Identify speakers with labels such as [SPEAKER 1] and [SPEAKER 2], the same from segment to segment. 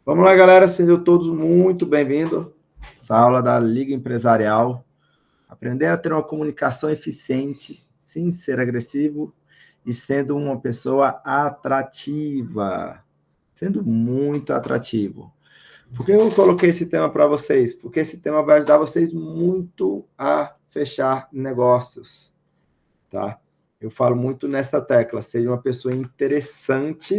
[SPEAKER 1] Vamos lá, galera, sejam todos muito bem-vindos. Essa aula da Liga Empresarial. Aprender a ter uma comunicação eficiente, sem ser agressivo e sendo uma pessoa atrativa. Sendo muito atrativo. Por que eu coloquei esse tema para vocês? Porque esse tema vai ajudar vocês muito a fechar negócios, tá? Eu falo muito nessa tecla, seja uma pessoa interessante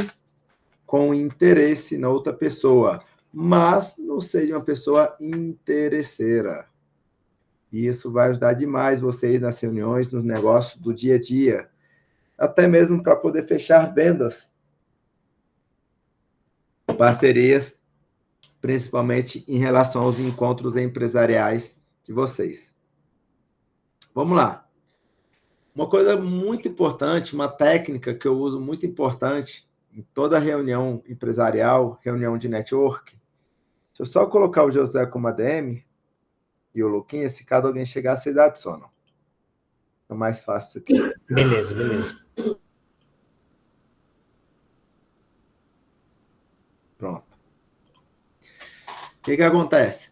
[SPEAKER 1] com interesse na outra pessoa, mas não seja uma pessoa interesseira. E isso vai ajudar demais vocês nas reuniões, nos negócios do dia a dia, até mesmo para poder fechar vendas, parcerias, principalmente em relação aos encontros empresariais de vocês. Vamos lá. Uma coisa muito importante, uma técnica que eu uso muito importante em toda reunião empresarial, reunião de network. Se eu só colocar o Josué como ADM e o Luquinha, se cada alguém chegar, vocês adicionam. É mais fácil isso aqui.
[SPEAKER 2] Beleza.
[SPEAKER 1] Pronto. O que acontece?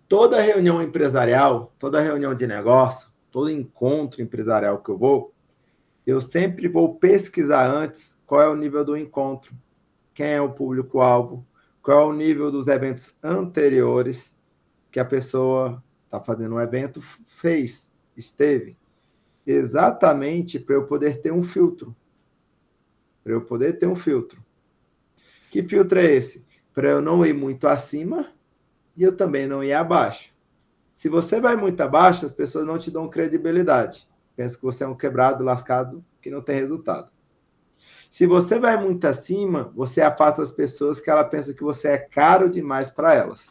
[SPEAKER 1] Toda reunião empresarial, toda reunião de negócio, todo encontro empresarial que eu sempre vou pesquisar antes qual é o nível do encontro, quem é o público-alvo, qual é o nível dos eventos anteriores que a pessoa está fazendo um evento, esteve, exatamente para eu poder ter um filtro. Que filtro é esse? Para eu não ir muito acima e eu também não ir abaixo. Se você vai muito abaixo, as pessoas não te dão credibilidade. Pensam que você é um quebrado, lascado, que não tem resultado. Se você vai muito acima, você afasta as pessoas que ela pensa que você é caro demais para elas.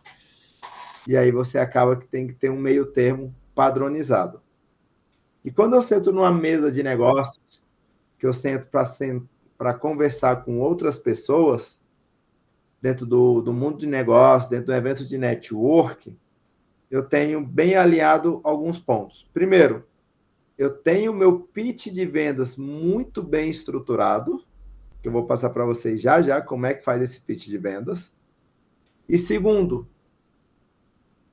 [SPEAKER 1] E aí você acaba que tem que ter um meio termo padronizado. E quando eu sento numa mesa de negócios, que eu sento para conversar com outras pessoas, dentro do mundo de negócio, dentro do evento de network, eu tenho bem alinhado alguns pontos. Primeiro, eu tenho meu pitch de vendas muito bem estruturado, que eu vou passar para vocês já como é que faz esse pitch de vendas. E segundo,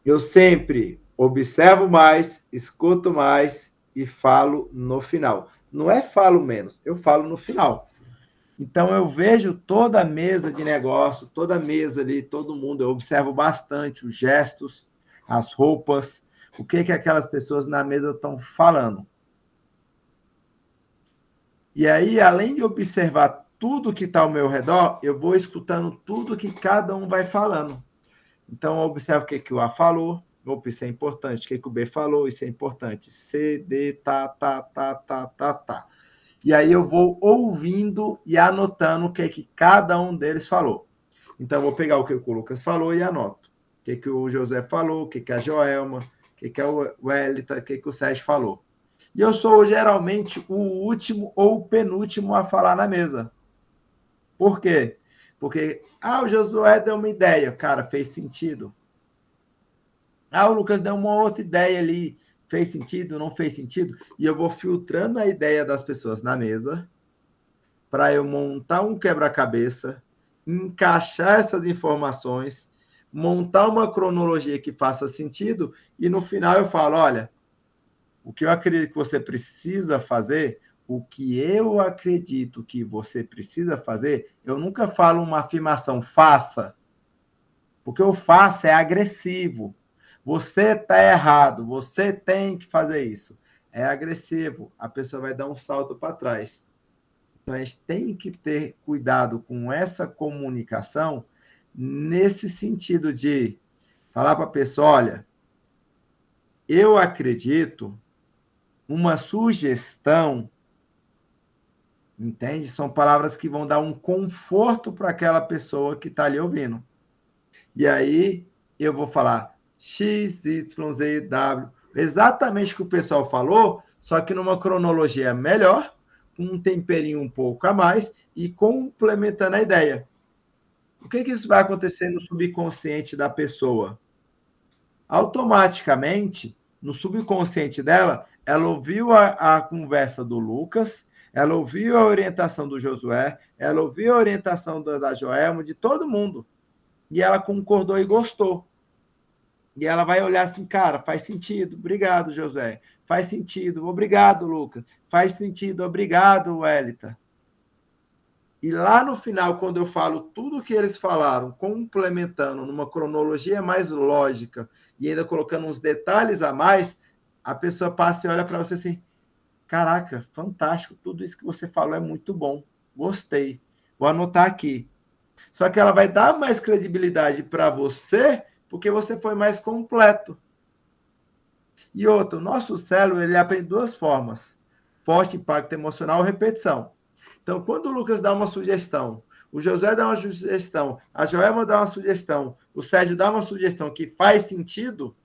[SPEAKER 1] eu sempre observo mais, escuto mais e falo no final. Não é falo menos, eu falo no final. Então, eu vejo toda a mesa de negócio, toda a mesa ali, todo mundo, eu observo bastante os gestos, as roupas, o que aquelas pessoas na mesa estão falando. E aí, além de observar tudo que está ao meu redor, eu vou escutando tudo que cada um vai falando. Então, eu observo o que o A falou, opa, isso é importante, o que o B falou, isso é importante, C, D, tá. E aí eu vou ouvindo e anotando o que cada um deles falou. Então, eu vou pegar o que o Lucas falou e anoto. O que o José falou, o que a Joelma, o que o Wellington, o que o Sérgio falou. E eu sou geralmente o último ou o penúltimo a falar na mesa. Por quê? Porque, o Josué deu uma ideia, cara, fez sentido. O Lucas deu uma outra ideia ali, fez sentido, não fez sentido? E eu vou filtrando a ideia das pessoas na mesa para eu montar um quebra-cabeça, encaixar essas informações, montar uma cronologia que faça sentido e no final eu falo, olha, o que eu acredito que você precisa fazer, o que eu acredito que você precisa fazer, eu nunca falo uma afirmação, faça, porque o faça é agressivo. Você está errado, você tem que fazer isso. É agressivo, a pessoa vai dar um salto para trás. Então, a gente tem que ter cuidado com essa comunicação nesse sentido de falar para a pessoa, olha, eu acredito, uma sugestão, entende? São palavras que vão dar um conforto para aquela pessoa que está ali ouvindo. E aí, eu vou falar X, Y, Z, W, exatamente o que o pessoal falou, só que numa cronologia melhor, com um temperinho um pouco a mais e complementando a ideia. O que isso vai acontecer no subconsciente da pessoa? Automaticamente, no subconsciente dela, ela ouviu a conversa do Lucas, ela ouviu a orientação do Josué, ela ouviu a orientação da Joelma, de todo mundo. e ela concordou e gostou. E ela vai olhar assim, cara, faz sentido, obrigado, José. Faz sentido, obrigado, Lucas. Faz sentido, obrigado, Wellington. E lá no final, quando eu falo tudo o que eles falaram, complementando numa cronologia mais lógica e ainda colocando uns detalhes a mais, a pessoa passa e olha para você assim, caraca, fantástico, tudo isso que você falou é muito bom, gostei, vou anotar aqui. Só que ela vai dar mais credibilidade para você porque você foi mais completo. E outro, o nosso cérebro ele aprende duas formas: forte impacto emocional e repetição. Então, quando o Lucas dá uma sugestão, o José dá uma sugestão, a Joelma dá uma sugestão, o Sérgio dá uma sugestão que faz sentido,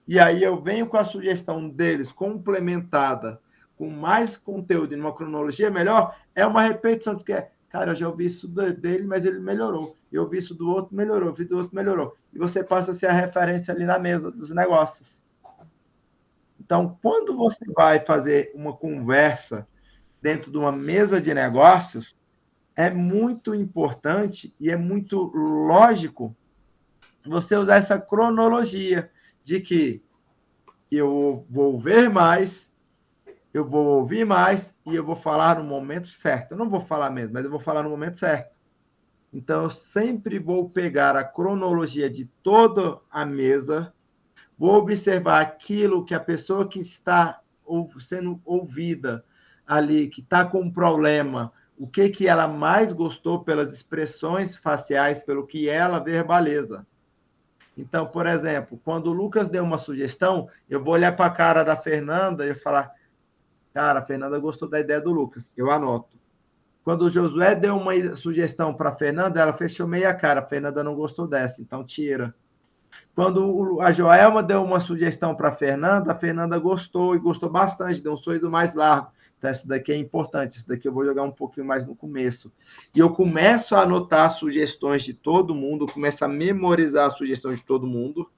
[SPEAKER 1] e aí eu venho com a sugestão deles complementada, com mais conteúdo, em uma cronologia melhor, é uma repetição que é, cara, eu já ouvi isso dele, mas ele melhorou. Eu ouvi isso do outro, melhorou. Eu vi do outro, melhorou. E você passa a ser a referência ali na mesa dos negócios. Então, quando você vai fazer uma conversa dentro de uma mesa de negócios, é muito importante e é muito lógico você usar essa cronologia de que eu vou ver mais, eu vou ouvir mais e eu vou falar no momento certo. Eu não vou falar mesmo, mas eu vou falar no momento certo. Então, eu sempre vou pegar a cronologia de toda a mesa, vou observar aquilo que a pessoa que está sendo ouvida ali, que está com um problema, o que, que ela mais gostou pelas expressões faciais, pelo que ela verbaliza. Então, por exemplo, quando o Lucas deu uma sugestão, eu vou olhar para a cara da Fernanda e falar, cara, a Fernanda gostou da ideia do Lucas, eu anoto. Quando o Josué deu uma sugestão para a Fernanda, ela fechou meia cara, a Fernanda não gostou dessa, então tira. Quando a Joelma deu uma sugestão para a Fernanda gostou e gostou bastante, deu um sorriso mais largo. Então, essa daqui é importante, isso daqui eu vou jogar um pouquinho mais no começo. E eu começo a anotar sugestões de todo mundo, começo a memorizar as sugestões de todo mundo.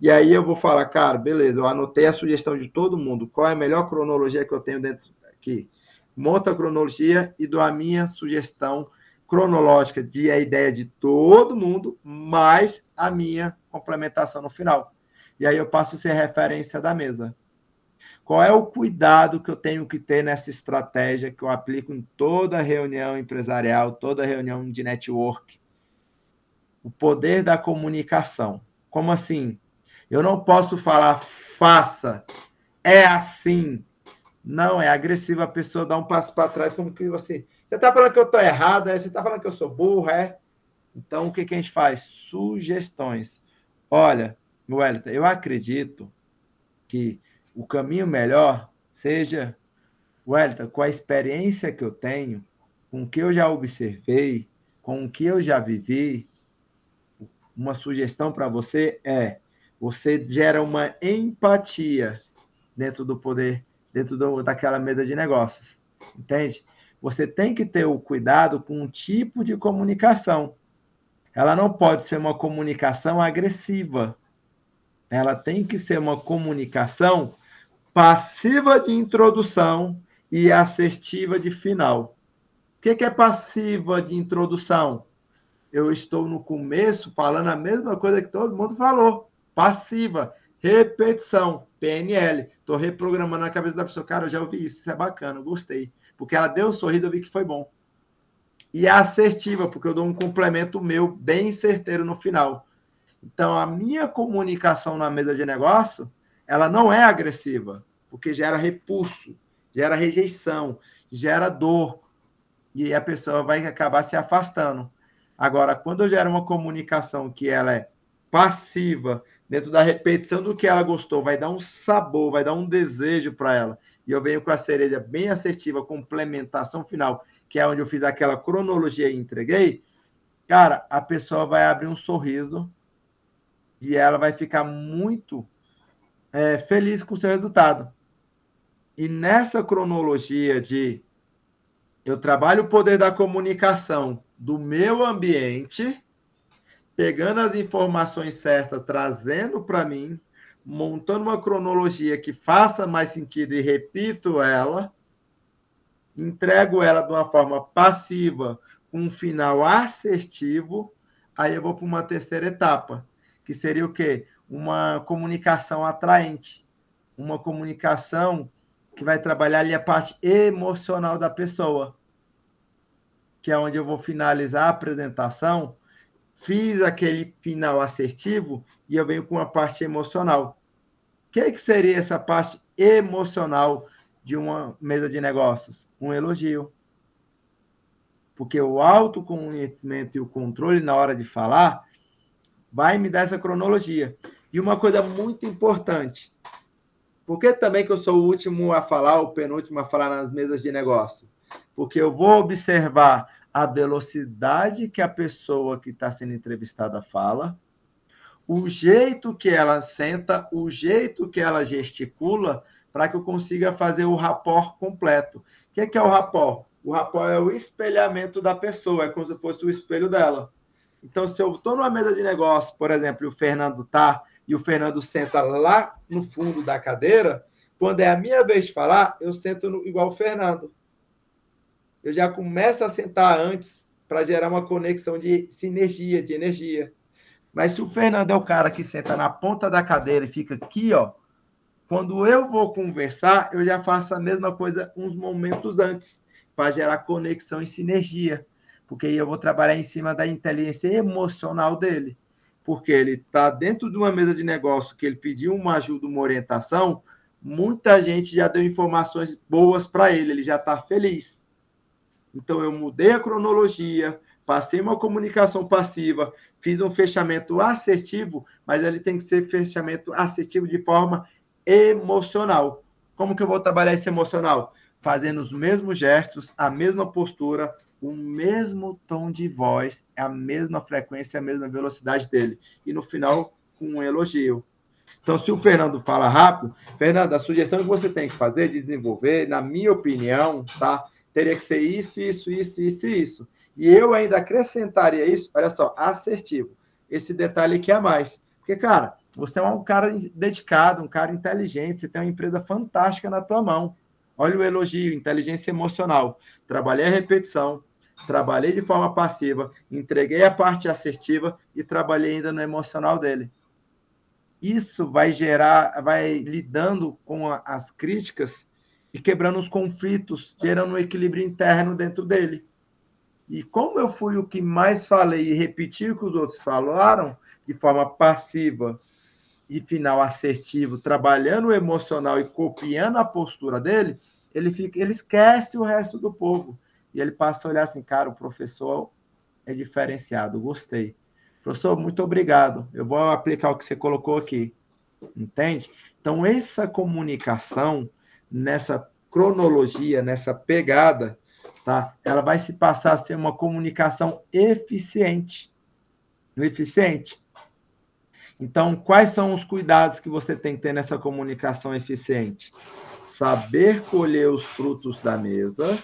[SPEAKER 1] E aí eu vou falar, cara, beleza, eu anotei a sugestão de todo mundo. Qual é a melhor cronologia que eu tenho dentro aqui? Monta a cronologia e dou a minha sugestão cronológica de a ideia de todo mundo, mais a minha complementação no final. E aí eu passo a ser referência da mesa. Qual é o cuidado que eu tenho que ter nessa estratégia que eu aplico em toda reunião empresarial, toda reunião de network? O poder da comunicação. Como assim? Eu não posso falar faça, é assim. Não, é agressivo a pessoa dar um passo para trás, como que você está falando que eu estou errado, você está falando que eu sou burro, é? Então, o que, que a gente faz? Sugestões. Olha, Wellington, eu acredito que o caminho melhor seja, Wellington, com a experiência que eu tenho, com o que eu já observei, com o que eu já vivi, uma sugestão para você é, você gera uma empatia dentro do poder, daquela mesa de negócios, entende? Você tem que ter o cuidado com um tipo de comunicação. Ela não pode ser uma comunicação agressiva. Ela tem que ser uma comunicação passiva de introdução e assertiva de final. O que é passiva de introdução? Eu estou no começo falando a mesma coisa que todo mundo falou. Passiva, repetição, PNL. Estou reprogramando na cabeça da pessoa. Cara, eu já ouvi isso, isso é bacana, eu gostei. Porque ela deu um sorriso, eu vi que foi bom. E a assertiva, porque eu dou um complemento meu bem certeiro no final. Então, a minha comunicação na mesa de negócio, ela não é agressiva, porque gera repulso, gera rejeição, gera dor, e a pessoa vai acabar se afastando. Agora, quando eu gero uma comunicação que ela é passiva, dentro da repetição do que ela gostou, vai dar um sabor, vai dar um desejo para ela. E eu venho com a cereja bem assertiva, complementação final, que é onde eu fiz aquela cronologia e entreguei, cara, a pessoa vai abrir um sorriso e ela vai ficar muito feliz com o seu resultado. E nessa cronologia de eu trabalho o poder da comunicação do meu ambiente, pegando as informações certas, trazendo para mim, montando uma cronologia que faça mais sentido e repito ela, entrego ela de uma forma passiva, com um final assertivo, Aí eu vou para uma terceira etapa, que seria o quê? Uma comunicação atraente, uma comunicação que vai trabalhar ali a parte emocional da pessoa, que é onde eu vou finalizar a apresentação, fiz aquele final assertivo e eu venho com a parte emocional. O que seria essa parte emocional de uma mesa de negócios? Um elogio. Porque o autoconhecimento e o controle na hora de falar vai me dar essa cronologia. E uma coisa muito importante, por que também que eu sou o último a falar, o penúltimo a falar nas mesas de negócio? Porque eu vou observar a velocidade que a pessoa que está sendo entrevistada fala, o jeito que ela senta, o jeito que ela gesticula, para que eu consiga fazer o rapport completo. O que é o rapport? O rapport é o espelhamento da pessoa, é como se fosse o espelho dela. Então, se eu estou numa mesa de negócio, por exemplo, e o Fernando está, e o Fernando senta lá no fundo da cadeira, quando é a minha vez de falar, eu sento igual o Fernando. Eu já começo a sentar antes para gerar uma conexão de sinergia, de energia. Mas se o Fernando é o cara que senta na ponta da cadeira e fica aqui, ó, quando eu vou conversar, eu já faço a mesma coisa uns momentos antes, para gerar conexão e sinergia. Porque aí eu vou trabalhar em cima da inteligência emocional dele. Porque ele está dentro de uma mesa de negócio que ele pediu uma ajuda, uma orientação, muita gente já deu informações boas para ele, ele já está feliz. Então, eu mudei a cronologia, passei uma comunicação passiva, fiz um fechamento assertivo, mas ele tem que ser fechamento assertivo de forma emocional. Como que eu vou trabalhar esse emocional? Fazendo os mesmos gestos, a mesma postura, o mesmo tom de voz, a mesma frequência, a mesma velocidade dele. E no final, com um elogio. Então, se o Fernando fala rápido, Fernando, a sugestão que você tem que fazer, desenvolver, na minha opinião, tá? Teria que ser isso, isso, isso, isso e isso. E eu ainda acrescentaria isso, olha só, assertivo. Esse detalhe aqui a mais. Porque, cara, você é um cara dedicado, um cara inteligente, você tem uma empresa fantástica na tua mão. Olha o elogio, inteligência emocional. Trabalhei a repetição, trabalhei de forma passiva, entreguei a parte assertiva e trabalhei ainda no emocional dele. Isso vai gerar, vai lidando com as críticas e quebrando os conflitos, gerando um equilíbrio interno dentro dele. E como eu fui o que mais falei e repeti o que os outros falaram, de forma passiva e final assertivo, trabalhando o emocional e copiando a postura dele, ele esquece o resto do povo. E ele passa a olhar assim, cara, o professor é diferenciado, gostei. Professor, muito obrigado. Eu vou aplicar o que você colocou aqui. Entende? Então, essa comunicação, nessa cronologia, nessa pegada, tá? Ela vai se passar a ser uma comunicação eficiente. Eficiente. Então, quais são os cuidados que você tem que ter nessa comunicação eficiente? Saber colher os frutos da mesa,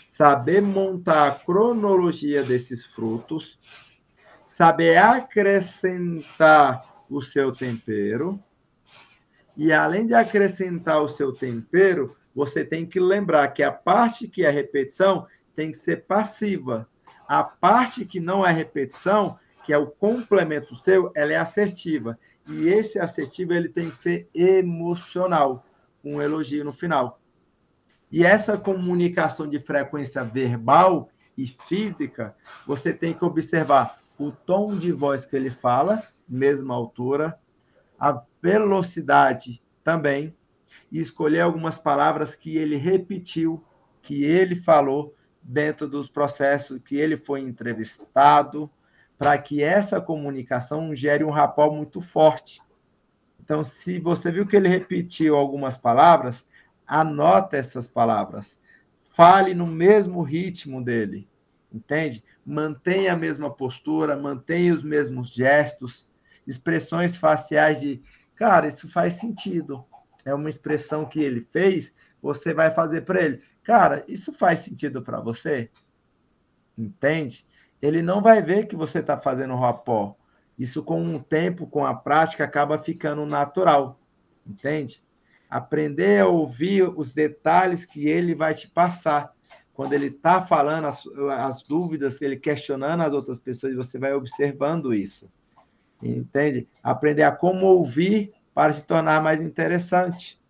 [SPEAKER 1] saber montar a cronologia desses frutos, saber acrescentar o seu tempero, e além de acrescentar o seu tempero, você tem que lembrar que a parte que é repetição tem que ser passiva. A parte que não é repetição, que é o complemento seu, ela é assertiva. E esse assertivo ele tem que ser emocional, com um elogio no final. E essa comunicação de frequência verbal e física, você tem que observar o tom de voz que ele fala, mesma altura, a velocidade também, e escolher algumas palavras que ele repetiu, que ele falou dentro dos processos que ele foi entrevistado, para que essa comunicação gere um rapport muito forte. Então, se você viu que ele repetiu algumas palavras, anota essas palavras. Fale no mesmo ritmo dele, entende? Mantenha a mesma postura, mantenha os mesmos gestos, expressões faciais de, cara, isso faz sentido. É uma expressão que ele fez, você vai fazer para ele. Cara, isso faz sentido para você? Entende? Ele não vai ver que você está fazendo rapport. Isso, com o tempo, com a prática, acaba ficando natural. Entende? Aprender a ouvir os detalhes que ele vai te passar. quando ele está falando as dúvidas, ele questionando as outras pessoas, você vai observando isso. Entende? Aprender a como ouvir para se tornar mais interessante.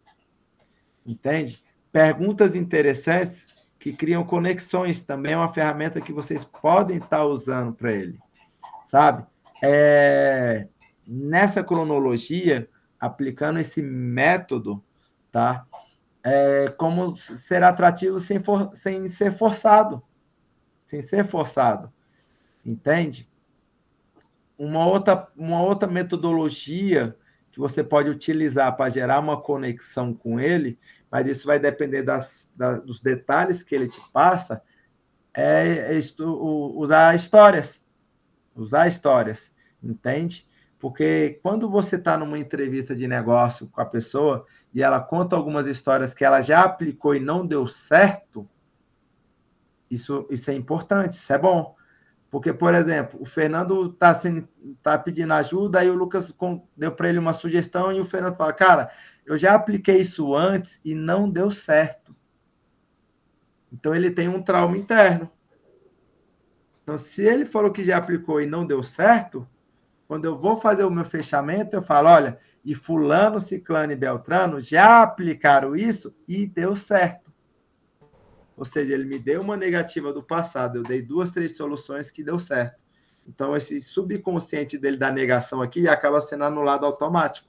[SPEAKER 1] Entende? Perguntas interessantes que criam conexões também é uma ferramenta que vocês podem estar usando para ele, sabe? Nessa cronologia, aplicando esse método, tá? Como ser atrativo sem ser forçado, entende? Uma outra metodologia que você pode utilizar para gerar uma conexão com ele, mas isso vai depender dos detalhes que ele te passa, usar histórias. Usar histórias, entende? Porque quando você está numa entrevista de negócio com a pessoa e ela conta algumas histórias que ela já aplicou e não deu certo, isso é importante, isso é bom. Porque, por exemplo, o Fernando tá pedindo ajuda, aí o Lucas deu para ele uma sugestão e o Fernando fala, cara, eu já apliquei isso antes e não deu certo. Então, ele tem um trauma interno. Então, se ele falou que já aplicou e não deu certo, quando eu vou fazer o meu fechamento, eu falo, olha, e fulano, ciclano e beltrano já aplicaram isso e deu certo. Ou seja, ele me deu uma negativa do passado, eu dei 2, 3 soluções que deu certo. Então, esse subconsciente dele da negação aqui acaba sendo anulado automático.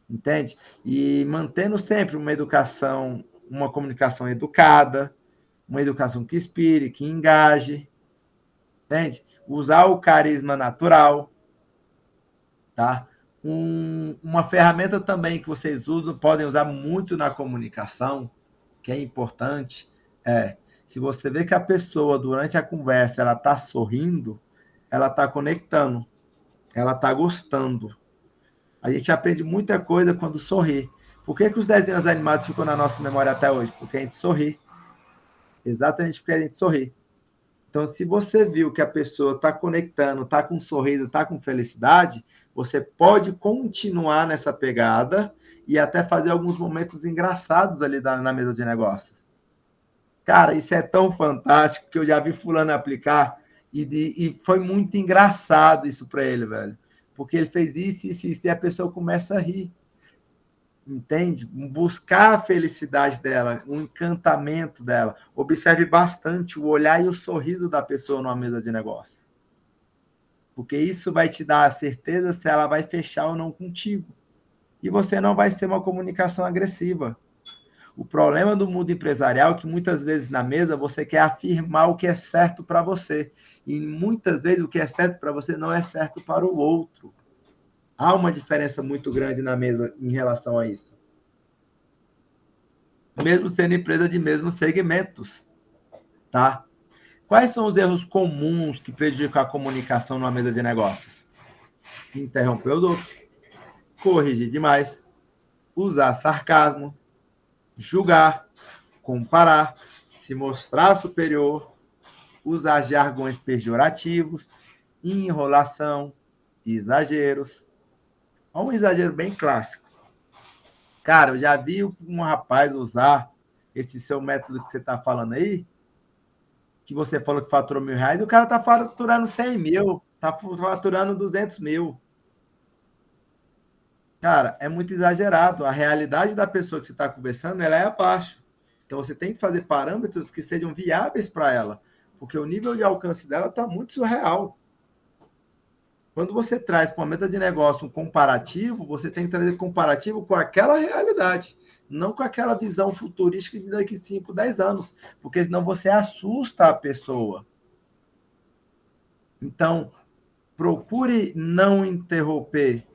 [SPEAKER 1] Entende? E mantendo sempre uma comunicação educada, uma educação que inspire, que engaje, entende? Usar o carisma natural, tá? Uma ferramenta também que vocês podem usar muito na comunicação, que é importante, se você vê que a pessoa, durante a conversa, ela está sorrindo, ela está conectando, ela está gostando. A gente aprende muita coisa quando sorri. Por que os desenhos animados ficam na nossa memória até hoje? Porque a gente sorri. Exatamente porque a gente sorri. Então, se você viu que a pessoa está conectando, está com um sorriso, está com felicidade, você pode continuar nessa pegada e até fazer alguns momentos engraçados ali na mesa de negócios. Cara, isso é tão fantástico que eu já vi fulano aplicar e foi muito engraçado isso para ele, velho. Porque ele fez isso e a pessoa começa a rir. Entende? Buscar a felicidade dela, o encantamento dela. Observe bastante o olhar e o sorriso da pessoa numa mesa de negócio. Porque isso vai te dar a certeza se ela vai fechar ou não contigo. E você não vai ser uma comunicação agressiva. O problema do mundo empresarial é que muitas vezes na mesa você quer afirmar o que é certo para você. E muitas vezes o que é certo para você não é certo para o outro. Há uma diferença muito grande na mesa em relação a isso. Mesmo sendo empresa de mesmos segmentos, tá? Quais são os erros comuns que prejudicam a comunicação numa mesa de negócios? Interromper os outros, corrigir demais, usar sarcasmo, julgar, comparar, se mostrar superior, usar jargões pejorativos, enrolação, exageros. Olha um exagero bem clássico. Cara, eu já vi um rapaz usar esse seu método que você está falando aí, que você falou que faturou R$1.000, e o cara está faturando 100 mil, está faturando 200 mil. Cara, é muito exagerado. A realidade da pessoa que você está conversando, ela é abaixo. Então, você tem que fazer parâmetros que sejam viáveis para ela, porque o nível de alcance dela está muito surreal. Quando você traz para uma meta de negócio um comparativo, você tem que trazer comparativo com aquela realidade, não com aquela visão futurística de daqui 5, 10 anos, porque senão você assusta a pessoa. Então, procure não interromper.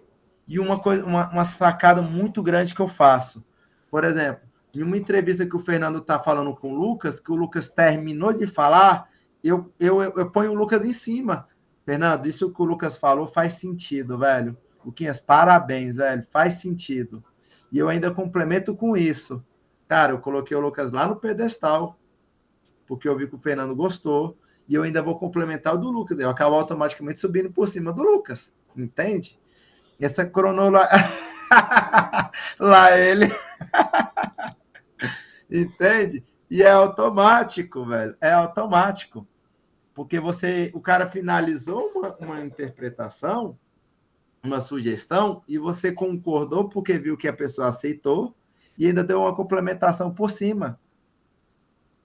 [SPEAKER 1] E uma sacada muito grande que eu faço. Por exemplo, em uma entrevista que o Fernando está falando com o Lucas, que o Lucas terminou de falar, eu ponho o Lucas em cima. Fernando, isso que o Lucas falou faz sentido, velho. Luquinhas, parabéns, velho. Faz sentido. E eu ainda complemento com isso. Cara, eu coloquei o Lucas lá no pedestal, porque eu vi que o Fernando gostou, e eu ainda vou complementar o do Lucas. Eu acabo automaticamente subindo por cima do Lucas. Entende? Essa cronologia. Lá ele. Entende? E é automático, velho. É automático. Porque o cara finalizou uma interpretação, uma sugestão, e você concordou porque viu que a pessoa aceitou e ainda deu uma complementação por cima.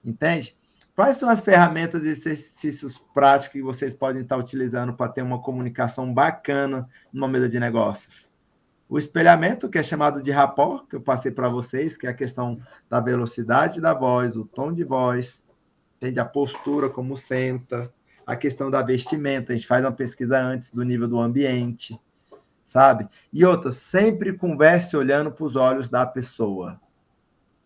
[SPEAKER 1] Entende? Quais são as ferramentas e exercícios práticos que vocês podem estar utilizando para ter uma comunicação bacana numa mesa de negócios? O espelhamento, que é chamado de rapport, que eu passei para vocês, que é a questão da velocidade da voz, o tom de voz, entende? A postura, como senta, a questão da vestimenta, a gente faz uma pesquisa antes do nível do ambiente, sabe? E outra, sempre converse olhando para os olhos da pessoa.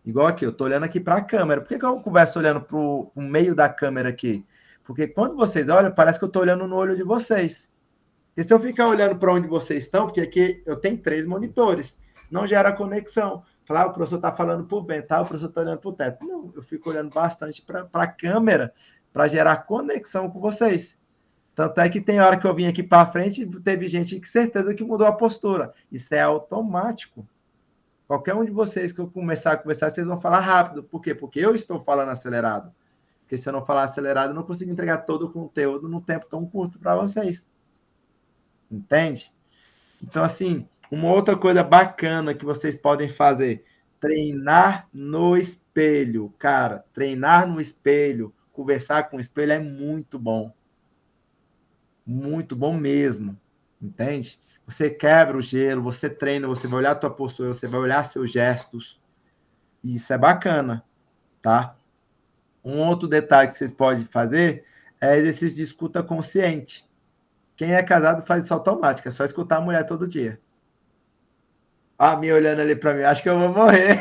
[SPEAKER 1] Igual aqui, eu estou olhando aqui para a câmera. Por que eu converso olhando para o meio da câmera aqui? Porque quando vocês olham, parece que eu estou olhando no olho de vocês. E se eu ficar olhando para onde vocês estão, porque aqui eu tenho 3 monitores, não gera conexão. Falar, o professor está falando para o vento, o professor está olhando para o teto. Não, eu fico olhando bastante para a câmera para gerar conexão com vocês. Tanto é que tem hora que eu vim aqui para frente, teve gente que certeza que mudou a postura. Isso é automático. Qualquer um de vocês que eu começar a conversar, vocês vão falar rápido. Por quê? Porque eu estou falando acelerado. Porque se eu não falar acelerado, eu não consigo entregar todo o conteúdo num tempo tão curto para vocês. Entende? Então, assim, uma outra coisa bacana que vocês podem fazer, treinar no espelho. Cara, treinar no espelho, conversar com o espelho é muito bom. Muito bom mesmo. Entende? Você quebra o gelo, você treina, você vai olhar a tua postura, você vai olhar seus gestos. E isso é bacana, tá? Um outro detalhe que vocês podem fazer é exercício de escuta consciente. Quem é casado faz isso automático, é só escutar a mulher todo dia. A minha olhando ali para mim, acho que eu vou morrer.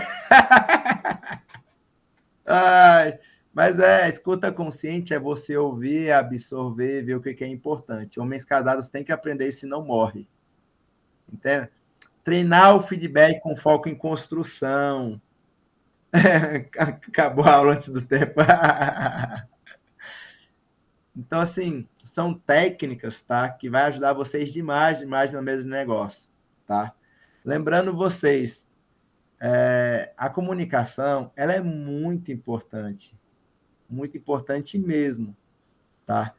[SPEAKER 1] Ai, mas escuta consciente é você ouvir, absorver, ver o que é importante. Homens casados têm que aprender, senão morre. Entende? Treinar o feedback com foco em construção. Acabou a aula antes do tempo. Então, assim, são técnicas, tá? Que vai ajudar vocês demais, demais no mesmo negócio, tá? Lembrando vocês, a comunicação, ela é muito importante mesmo, tá?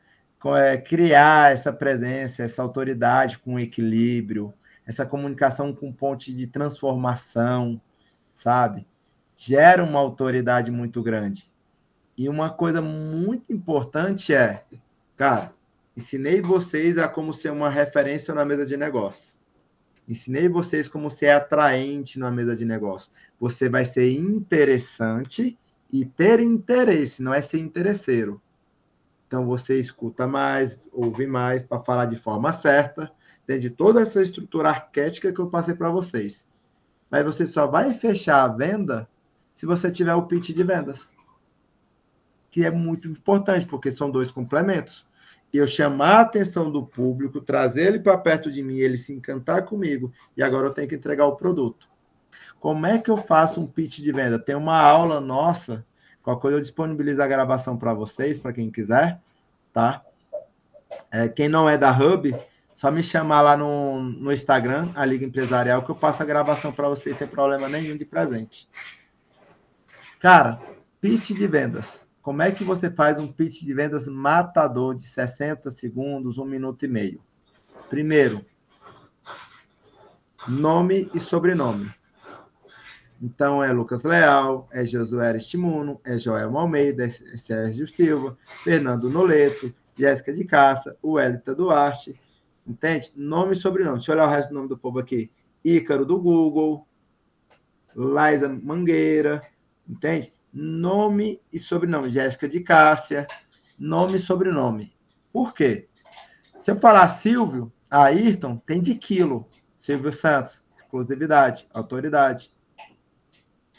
[SPEAKER 1] Criar essa presença, essa autoridade com equilíbrio, essa comunicação com ponte de transformação, sabe? Gera uma autoridade muito grande. E uma coisa muito importante cara, ensinei vocês a como ser uma referência na mesa de negócio. Ensinei vocês como ser atraente na mesa de negócio. Você vai ser interessante e ter interesse, não é ser interesseiro. Então você escuta mais, ouve mais para falar de forma certa, entende toda essa estrutura arquética que eu passei para vocês. Mas você só vai fechar a venda se você tiver o pitch de vendas, que é muito importante, porque são 2 complementos. Eu chamar a atenção do público, trazer ele para perto de mim, ele se encantar comigo, e agora eu tenho que entregar o produto. Como é que eu faço um pitch de venda? Tem uma aula nossa, qualquer coisa eu disponibilizo a gravação para vocês, para quem quiser, tá? Quem não é da Hub, só me chamar lá no Instagram, a Liga Empresarial, que eu passo a gravação para vocês sem problema nenhum de presente. Cara, pitch de vendas. Como é que você faz um pitch de vendas matador de 60 segundos, 1 minuto e meio? Primeiro, nome e sobrenome. Então, é Lucas Leal, é Josué Aristimuno, é Joel Almeida, é Sérgio Silva, Fernando Noleto, Jéssica de Caça, Wellington Duarte, entende? Nome e sobrenome. Deixa eu olhar o resto do nome do povo aqui. Ícaro do Google, Laisa Mangueira, entende? Nome e sobrenome. Jéssica de Cássia, nome e sobrenome. Por quê? Se eu falar Silvio, Ayrton, tem de quilo. Silvio Santos, exclusividade, autoridade.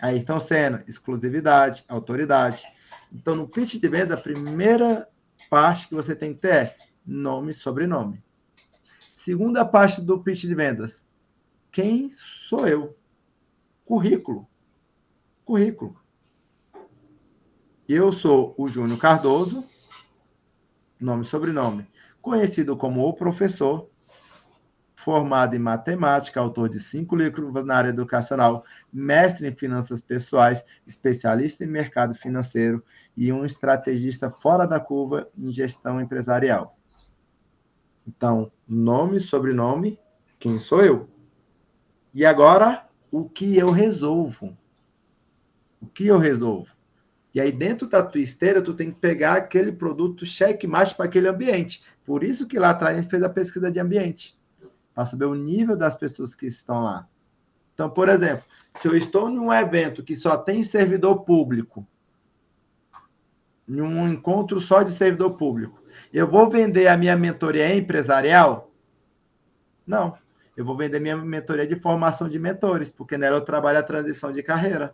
[SPEAKER 1] Ayrton Senna, exclusividade, autoridade. Então, no pitch de venda, a primeira parte que você tem que ter é nome e sobrenome. Segunda parte do pitch de vendas, quem sou eu? Currículo. Eu sou o Júnior Cardoso, nome e sobrenome, conhecido como o professor, formado em matemática, autor de 5 livros na área educacional, mestre em finanças pessoais, especialista em mercado financeiro e um estrategista fora da curva em gestão empresarial. Então, nome, sobrenome, quem sou eu? E agora, o que eu resolvo? O que eu resolvo? E aí, dentro da tua esteira, tu tem que pegar aquele produto checkmate para aquele ambiente. Por isso que lá atrás a gente fez a pesquisa de ambiente, para saber o nível das pessoas que estão lá. Então, por exemplo, se eu estou num evento que só tem servidor público, em um encontro só de servidor público, eu vou vender a minha mentoria empresarial? Não. Eu vou vender minha mentoria de formação de mentores, porque nela eu trabalho a transição de carreira.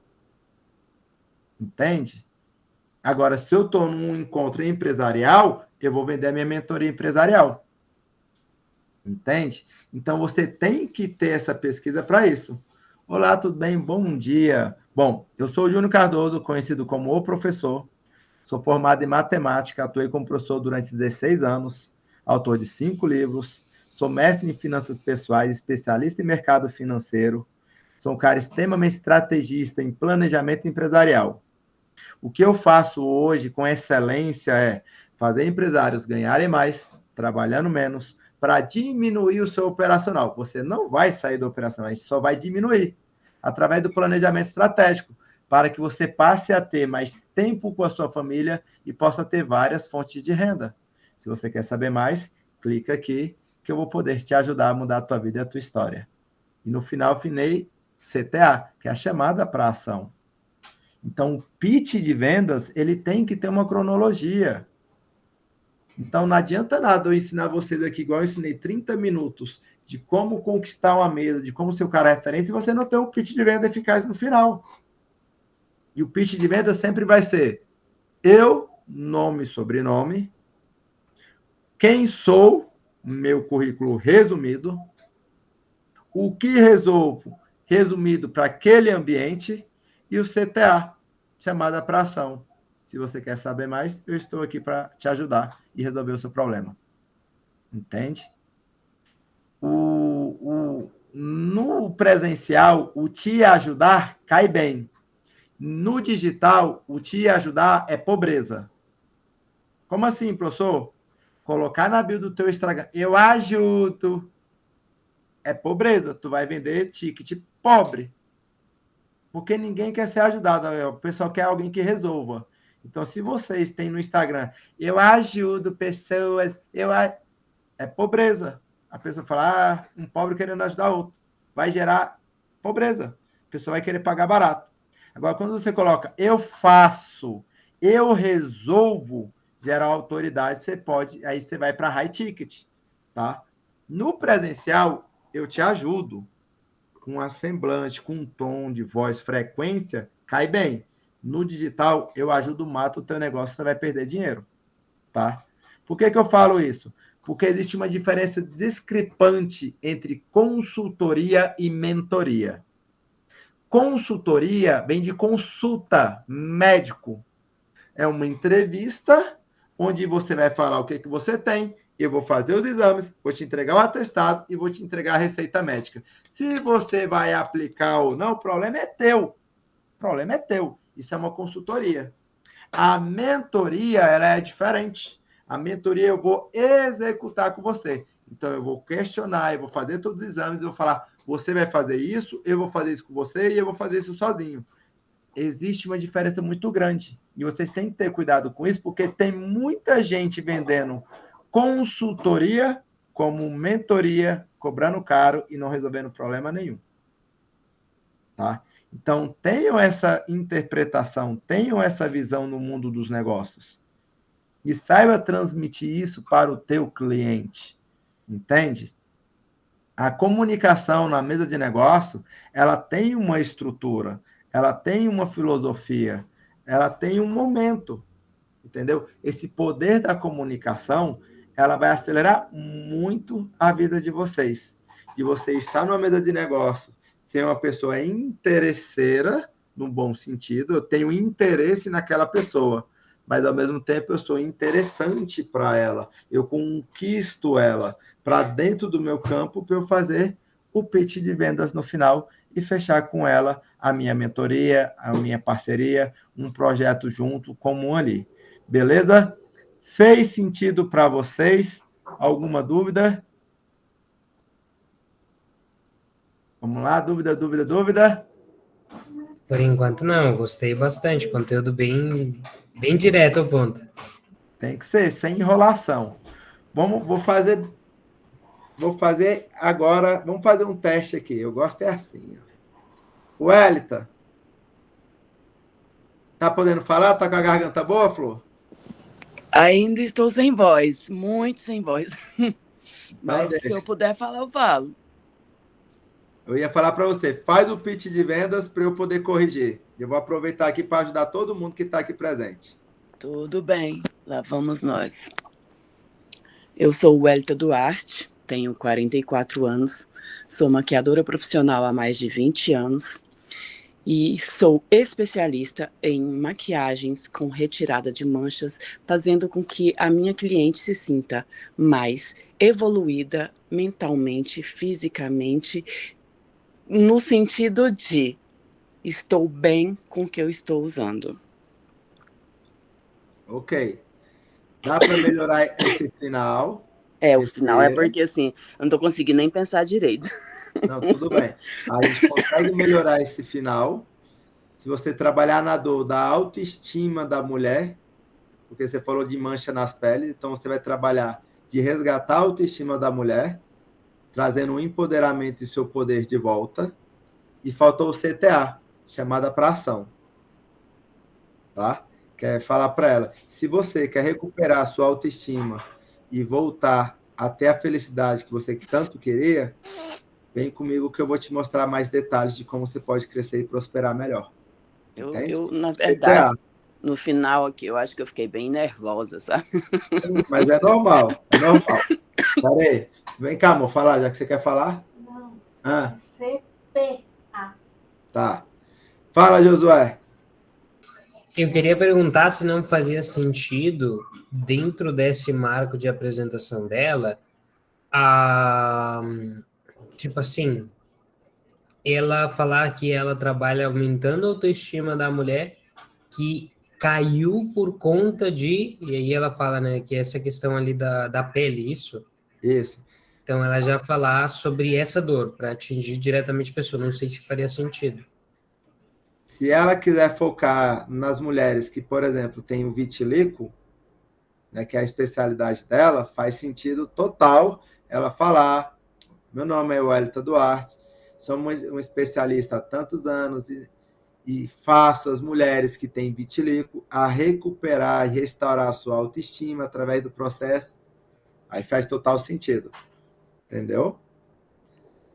[SPEAKER 1] Entende? Agora, se eu estou num encontro empresarial, eu vou vender a minha mentoria empresarial. Entende? Então, você tem que ter essa pesquisa para isso. Olá, tudo bem? Bom dia. Bom, eu sou o Júnior Cardoso, conhecido como O Professor. Sou formado em matemática, atuei como professor durante 16 anos, autor de 5 livros. Sou mestre em finanças pessoais, especialista em mercado financeiro. Sou um cara extremamente estrategista em planejamento empresarial. O que eu faço hoje com excelência é fazer empresários ganharem mais, trabalhando menos, para diminuir o seu operacional. Você não vai sair do operacional, a gente só vai diminuir através do planejamento estratégico, para que você passe a ter mais tempo com a sua família e possa ter várias fontes de renda. Se você quer saber mais, clica aqui que eu vou poder te ajudar a mudar a tua vida e a tua história. E no final, afinei CTA, que é a chamada para a ação. Então, o pitch de vendas, ele tem que ter uma cronologia. Então, não adianta nada eu ensinar vocês aqui, igual eu ensinei 30 minutos, de como conquistar uma mesa, de como ser o cara referente, e você não ter um pitch de venda eficaz no final. E o pitch de venda sempre vai ser eu, nome, sobrenome, quem sou, meu currículo resumido, o que resolvo, resumido para aquele ambiente, e o CTA, chamada para ação. Se você quer saber mais, eu estou aqui para te ajudar e resolver o seu problema. Entende? No presencial, o te ajudar cai bem. No digital, o te ajudar é pobreza. Como assim, professor? Colocar na bio do teu Instagram, eu ajudo. É pobreza. Tu vai vender ticket pobre. Porque ninguém quer ser ajudado. O pessoal quer alguém que resolva. Então, se vocês têm no Instagram, eu ajudo pessoas, é pobreza. A pessoa fala, um pobre querendo ajudar outro. Vai gerar pobreza. A pessoa vai querer pagar barato. Agora, quando você coloca, eu faço, eu resolvo, gera autoridade, você pode, aí você vai para high ticket, tá? No presencial, eu te ajudo. Com um semblante, com um tom de voz, frequência, cai bem. No digital, eu ajudo, mato o teu negócio, você vai perder dinheiro, tá? Por que eu falo isso? Porque existe uma diferença discrepante entre consultoria e mentoria. Consultoria vem de consulta médico. É uma entrevista onde você vai falar o que você tem, eu vou fazer os exames, vou te entregar o atestado e vou te entregar a receita médica. Se você vai aplicar ou não, o problema é teu. O problema é teu. Isso é uma consultoria. A mentoria, ela é diferente. A mentoria eu vou executar com você. Então, eu vou questionar, eu vou fazer todos os exames, eu vou falar, você vai fazer isso, eu vou fazer isso com você e eu vou fazer isso sozinho. Existe uma diferença muito grande. E vocês têm que ter cuidado com isso, porque tem muita gente vendendo consultoria como mentoria, cobrando caro e não resolvendo problema nenhum. Tá? Então, tenham essa interpretação, tenham essa visão no mundo dos negócios. E saiba transmitir isso para o teu cliente. Entende? A comunicação na mesa de negócio, ela tem uma estrutura, ela tem uma filosofia, ela tem um momento, entendeu? Esse poder da comunicação, ela vai acelerar muito a vida de vocês. De você estar numa mesa de negócio, ser uma pessoa interesseira, no bom sentido, eu tenho interesse naquela pessoa. mas ao mesmo tempo eu sou interessante para ela, eu conquisto ela para dentro do meu campo para eu fazer o pitch de vendas no final e fechar com ela a minha mentoria, a minha parceria, um projeto junto, comum ali. Beleza? Fez sentido para vocês? Alguma dúvida? Vamos lá, dúvida, dúvida, dúvida?
[SPEAKER 2] Por enquanto, não. Gostei bastante. Conteúdo bem direto ao ponto.
[SPEAKER 1] Tem que ser, sem enrolação. Vou fazer agora, vamos fazer um teste aqui. Eu gosto é assim. O Wellington, tá podendo falar? Tá com a garganta boa, Flor?
[SPEAKER 3] Ainda estou sem voz, muito sem voz. Mas
[SPEAKER 1] deixa.
[SPEAKER 3] se eu puder falar, eu falo.
[SPEAKER 1] Eu ia falar para você, faz o pitch de vendas para eu poder corrigir. Eu vou aproveitar aqui para ajudar todo mundo que está aqui presente.
[SPEAKER 3] Tudo bem, lá vamos nós. Eu sou Welita Duarte, tenho 44 anos, sou maquiadora profissional há mais de 20 anos e sou especialista em maquiagens com retirada de manchas, fazendo com que a minha cliente se sinta mais evoluída mentalmente, fisicamente, no sentido de estou bem com o que eu estou usando.
[SPEAKER 1] Ok. Dá para melhorar esse final?
[SPEAKER 3] O final é porque, assim, eu não estou conseguindo nem pensar direito.
[SPEAKER 1] Não, tudo bem. A gente consegue melhorar esse final se você trabalhar na dor da autoestima da mulher, porque você falou de mancha nas peles, então você vai trabalhar de resgatar a autoestima da mulher, trazendo o empoderamento e seu poder de volta, e faltou o CTA, chamada para ação. Tá? Quer falar para ela, se você quer recuperar a sua autoestima e voltar até a felicidade que você tanto queria, vem comigo que eu vou te mostrar mais detalhes de como você pode crescer e prosperar melhor.
[SPEAKER 3] Eu na verdade, no final aqui, eu acho que eu fiquei bem nervosa, sabe?
[SPEAKER 1] Sim, mas é normal, é normal. Peraí, vem cá, amor, falar, já que você quer falar?
[SPEAKER 4] Não,
[SPEAKER 1] CPA. Tá. Fala, Josué.
[SPEAKER 2] Eu queria perguntar se não fazia sentido, dentro desse marco de apresentação dela, tipo assim, ela falar que ela trabalha aumentando a autoestima da mulher que caiu por conta de, e aí ela fala, né, que essa questão ali da pele, isso?
[SPEAKER 1] Isso.
[SPEAKER 2] Então ela já falar sobre essa dor, para atingir diretamente a pessoa, não sei se faria sentido.
[SPEAKER 1] Se ela quiser focar nas mulheres que, por exemplo, têm o vitiligo, né, que é a especialidade dela, faz sentido total ela falar, meu nome é Welita Duarte, sou um especialista há tantos anos e faço as mulheres que têm vitiligo a recuperar e restaurar a sua autoestima através do processo. Aí faz total sentido. Entendeu?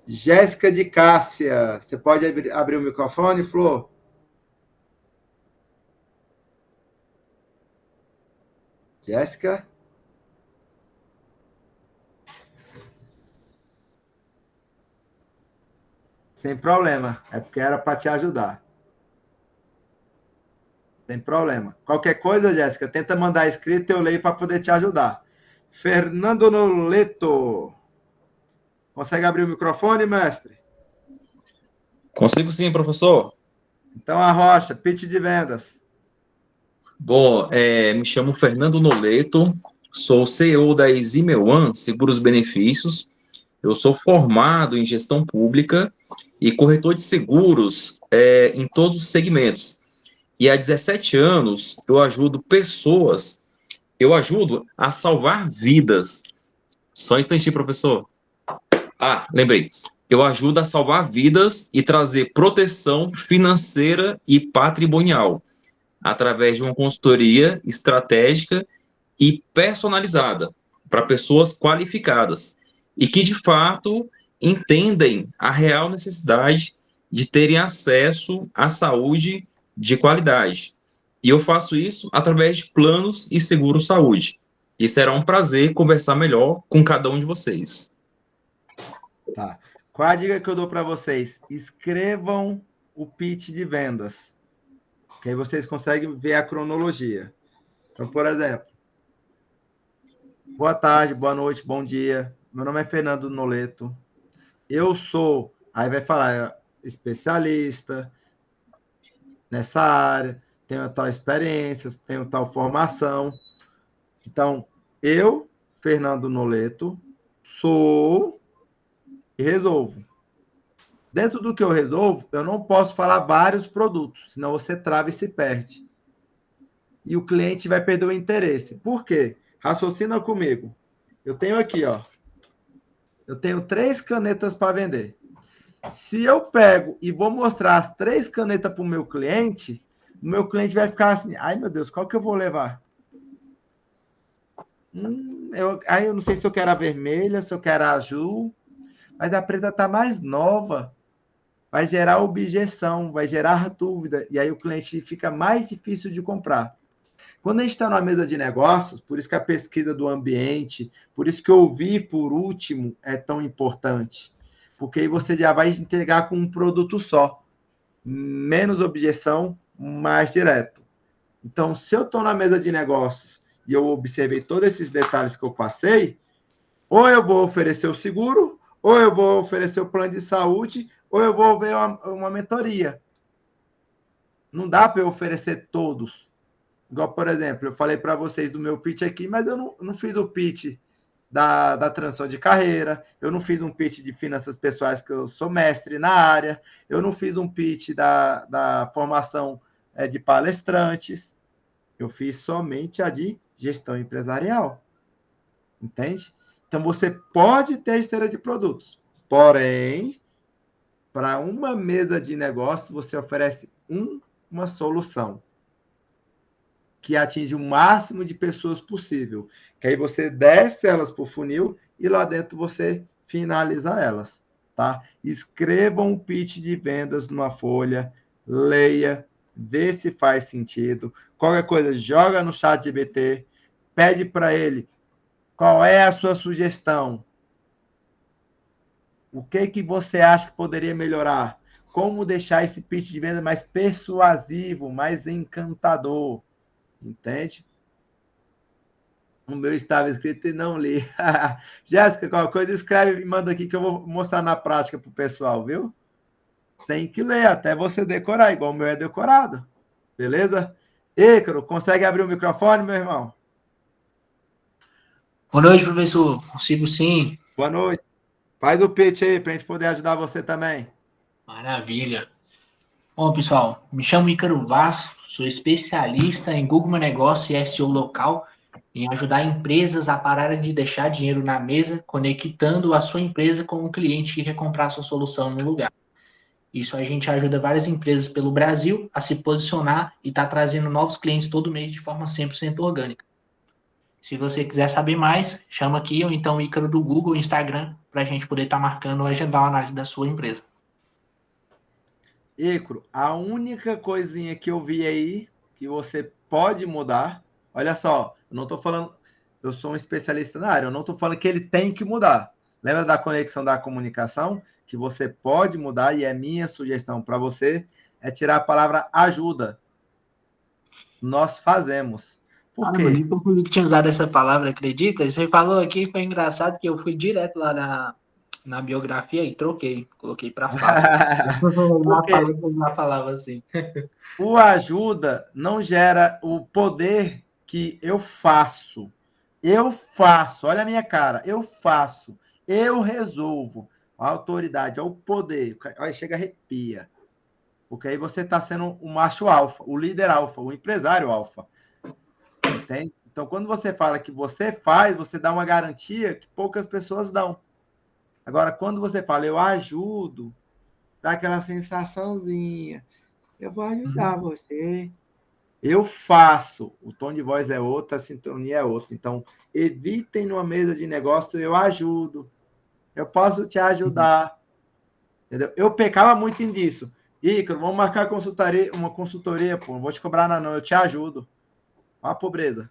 [SPEAKER 1] Jéssica de Cássia, você pode abrir o microfone, Flor? Jéssica? Sem problema, é porque era para te ajudar. Sem problema. Qualquer coisa, Jéssica, tenta mandar escrito e eu leio para poder te ajudar. Fernando Noleto. Consegue abrir o microfone, mestre?
[SPEAKER 5] Consigo sim, professor.
[SPEAKER 1] Então, arrocha, pitch de vendas.
[SPEAKER 5] Bom, me chamo Fernando Noleto, sou CEO da Exime One Seguros Benefícios. Eu sou formado em gestão pública e corretor de seguros em todos os segmentos. E há 17 anos eu ajudo pessoas, eu ajudo a salvar vidas. Só um instantinho, professor. Lembrei. Eu ajudo a salvar vidas e trazer proteção financeira e patrimonial através de uma consultoria estratégica e personalizada para pessoas qualificadas e que, de fato, entendem a real necessidade de terem acesso à saúde de qualidade. E eu faço isso através de planos e seguro saúde. E será um prazer conversar melhor com cada um de vocês.
[SPEAKER 1] Tá. Qual a dica que eu dou para vocês? Escrevam o pitch de vendas, que aí vocês conseguem ver a cronologia. Então, por exemplo, boa tarde, boa noite, bom dia. Meu nome é Fernando Noleto. Eu sou, aí vai falar, especialista nessa área, tenho tal experiência, tenho tal formação. Então, eu, Fernando Noleto, sou e resolvo. Dentro do que eu resolvo, eu não posso falar vários produtos, senão você trava e se perde. E o cliente vai perder o interesse. Por quê? Raciocina comigo. Eu tenho aqui, ó. Eu tenho 3 canetas para vender. Se eu pego e vou mostrar as 3 canetas para o meu cliente vai ficar assim, ai meu Deus, qual que eu vou levar? Aí eu não sei se eu quero a vermelha, se eu quero a azul, mas a preta está mais nova. Vai gerar objeção, vai gerar dúvida, e aí o cliente fica mais difícil de comprar. Quando a gente está numa mesa de negócios, por isso que a pesquisa do ambiente, por isso que ouvir por último é tão importante, porque aí você já vai entregar com um produto só, menos objeção, mais direto. Então, se eu estou na mesa de negócios e eu observei todos esses detalhes que eu passei, ou eu vou oferecer o seguro, ou eu vou oferecer o plano de saúde, ou eu vou ver uma mentoria. Não dá para eu oferecer todos. Igual, por exemplo, eu falei para vocês do meu pitch aqui, mas eu não fiz o pitch da transição de carreira, eu não fiz um pitch de finanças pessoais, que eu sou mestre na área, eu não fiz um pitch da formação de palestrantes, eu fiz somente a de gestão empresarial. Entende? Então, você pode ter esteira de produtos, porém, para uma mesa de negócio, você oferece uma solução que atinge o máximo de pessoas possível. Que aí você desce elas para o funil e lá dentro você finaliza elas. Tá? Escreva um pitch de vendas numa folha, leia, vê se faz sentido. Qualquer coisa, joga no chat GPT, pede para ele qual é a sua sugestão. O que você acha que poderia melhorar? Como deixar esse pitch de venda mais persuasivo, mais encantador? Entende? O meu estava escrito e não li. Jéssica, qualquer coisa, escreve e manda aqui que eu vou mostrar na prática para o pessoal, viu? Tem que ler até você decorar, igual o meu é decorado. Beleza? Ícaro, consegue abrir o microfone, meu irmão?
[SPEAKER 4] Boa noite, professor. Consigo sim.
[SPEAKER 1] Boa noite. Faz o pitch aí para a gente poder ajudar você também.
[SPEAKER 4] Maravilha. Bom, pessoal, me chamo Ícaro Vaz, sou especialista em Google Meu Negócio e SEO local, em ajudar empresas a pararem de deixar dinheiro na mesa, conectando a sua empresa com o cliente que quer comprar a sua solução no lugar. Isso a gente ajuda várias empresas pelo Brasil a se posicionar e tá trazendo novos clientes todo mês de forma 100% orgânica. Se você quiser saber mais, chama aqui ou então Ícaro do Google, Instagram, para a gente poder estar marcando ou agendar uma análise da sua empresa.
[SPEAKER 1] Ícaro, a única coisinha que eu vi aí que você pode mudar, olha só, eu não estou falando, eu sou um especialista na área, eu não estou falando que ele tem que mudar. Lembra da conexão da comunicação? Que você pode mudar, e é minha sugestão para você, é tirar a palavra ajuda. Nós fazemos. Por quê?
[SPEAKER 4] Bonito, eu fui que tinha usado essa palavra, acredita? Você falou aqui, foi engraçado que eu fui direto lá na biografia e troquei, coloquei para faço.
[SPEAKER 1] Por quê?
[SPEAKER 4] Eu já falava assim.
[SPEAKER 1] O ajuda não gera o poder que eu faço. Eu faço, olha a minha cara, eu faço, eu resolvo. A autoridade, é o poder. Olha, chega arrepia. Porque aí você está sendo o macho alfa, o líder alfa, o empresário alfa. Entende? Então, quando você fala que você faz, você dá uma garantia que poucas pessoas dão. Agora, quando você fala, eu ajudo, dá aquela sensaçãozinha. Eu vou ajudar você. Eu faço. O tom de voz é outro, a sintonia é outra. Então, evitem numa mesa de negócio, eu ajudo. Eu posso te ajudar. Entendeu? Eu pecava muito nisso. Ícaro, vamos marcar uma consultoria, pô. Não vou te cobrar nada, não. Eu te ajudo. Olha a pobreza.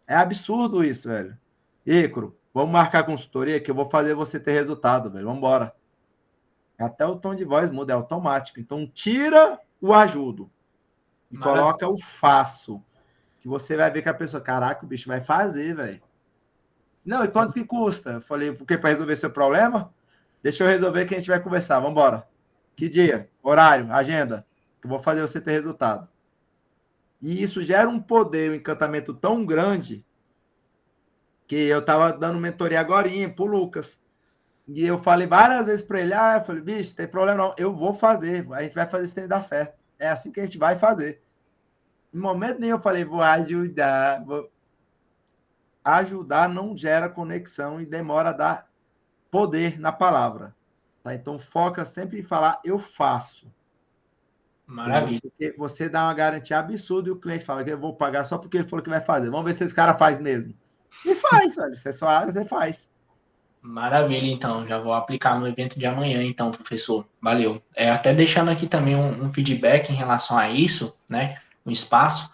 [SPEAKER 1] É absurdo isso, velho. Ícaro, vamos marcar consultoria que eu vou fazer você ter resultado, velho. Vamos embora. Até o tom de voz muda, é automático. Então, tira o ajudo e coloca o faço. que você vai ver que a pessoa, caraca, o bicho vai fazer, velho. Não, e quanto que custa? Eu falei, porque para resolver seu problema? Deixa eu resolver que a gente vai conversar, vamos embora. Que dia? Horário? Agenda? Que eu vou fazer você ter resultado. E isso gera um poder, um encantamento tão grande que eu estava dando mentoria agorinha pro Lucas. E eu falei várias vezes para ele, eu falei, bicho, tem problema não, eu vou fazer, a gente vai fazer isso dar certo. É assim que a gente vai fazer. Em momento nenhum eu falei, vou ajudar. Ajudar não gera conexão e demora a dar poder na palavra. Tá? Então, foca sempre em falar, eu faço.
[SPEAKER 4] Maravilha.
[SPEAKER 1] Porque você dá uma garantia absurda e o cliente fala que eu vou pagar só porque ele falou que vai fazer. Vamos ver se esse cara faz mesmo. E faz, velho. Se é sua área, você faz.
[SPEAKER 4] Maravilha, então. Já vou aplicar no evento de amanhã, então, professor. Valeu. Até deixando aqui também um feedback em relação a isso, né? Um espaço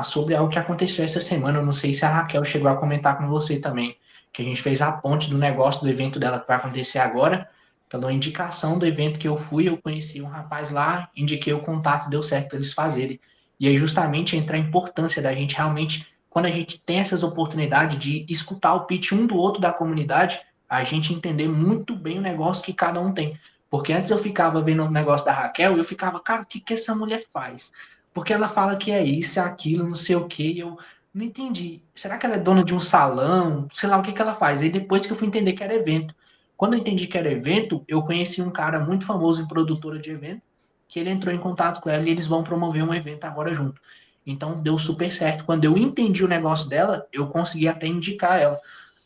[SPEAKER 4] sobre algo que aconteceu essa semana. Eu não sei se a Raquel chegou a comentar com você também, que a gente fez a ponte do negócio do evento dela que vai acontecer agora. Pela indicação do evento que eu fui, eu conheci um rapaz lá, indiquei o contato, deu certo para eles fazerem. E aí justamente entra a importância da gente realmente, quando a gente tem essas oportunidades de escutar o pitch um do outro da comunidade, a gente entender muito bem o negócio que cada um tem. Porque antes eu ficava vendo o negócio da Raquel e eu ficava, cara, o que essa mulher faz? Porque ela fala que é isso, é aquilo, não sei o que, e eu não entendi. Será que ela é dona de um salão? Sei lá o que ela faz. Aí depois que eu fui entender que era evento. Quando eu entendi que era evento, eu conheci um cara muito famoso em produtora de evento, que ele entrou em contato com ela e eles vão promover um evento agora junto. Então deu super certo. Quando eu entendi o negócio dela, eu consegui até indicar ela.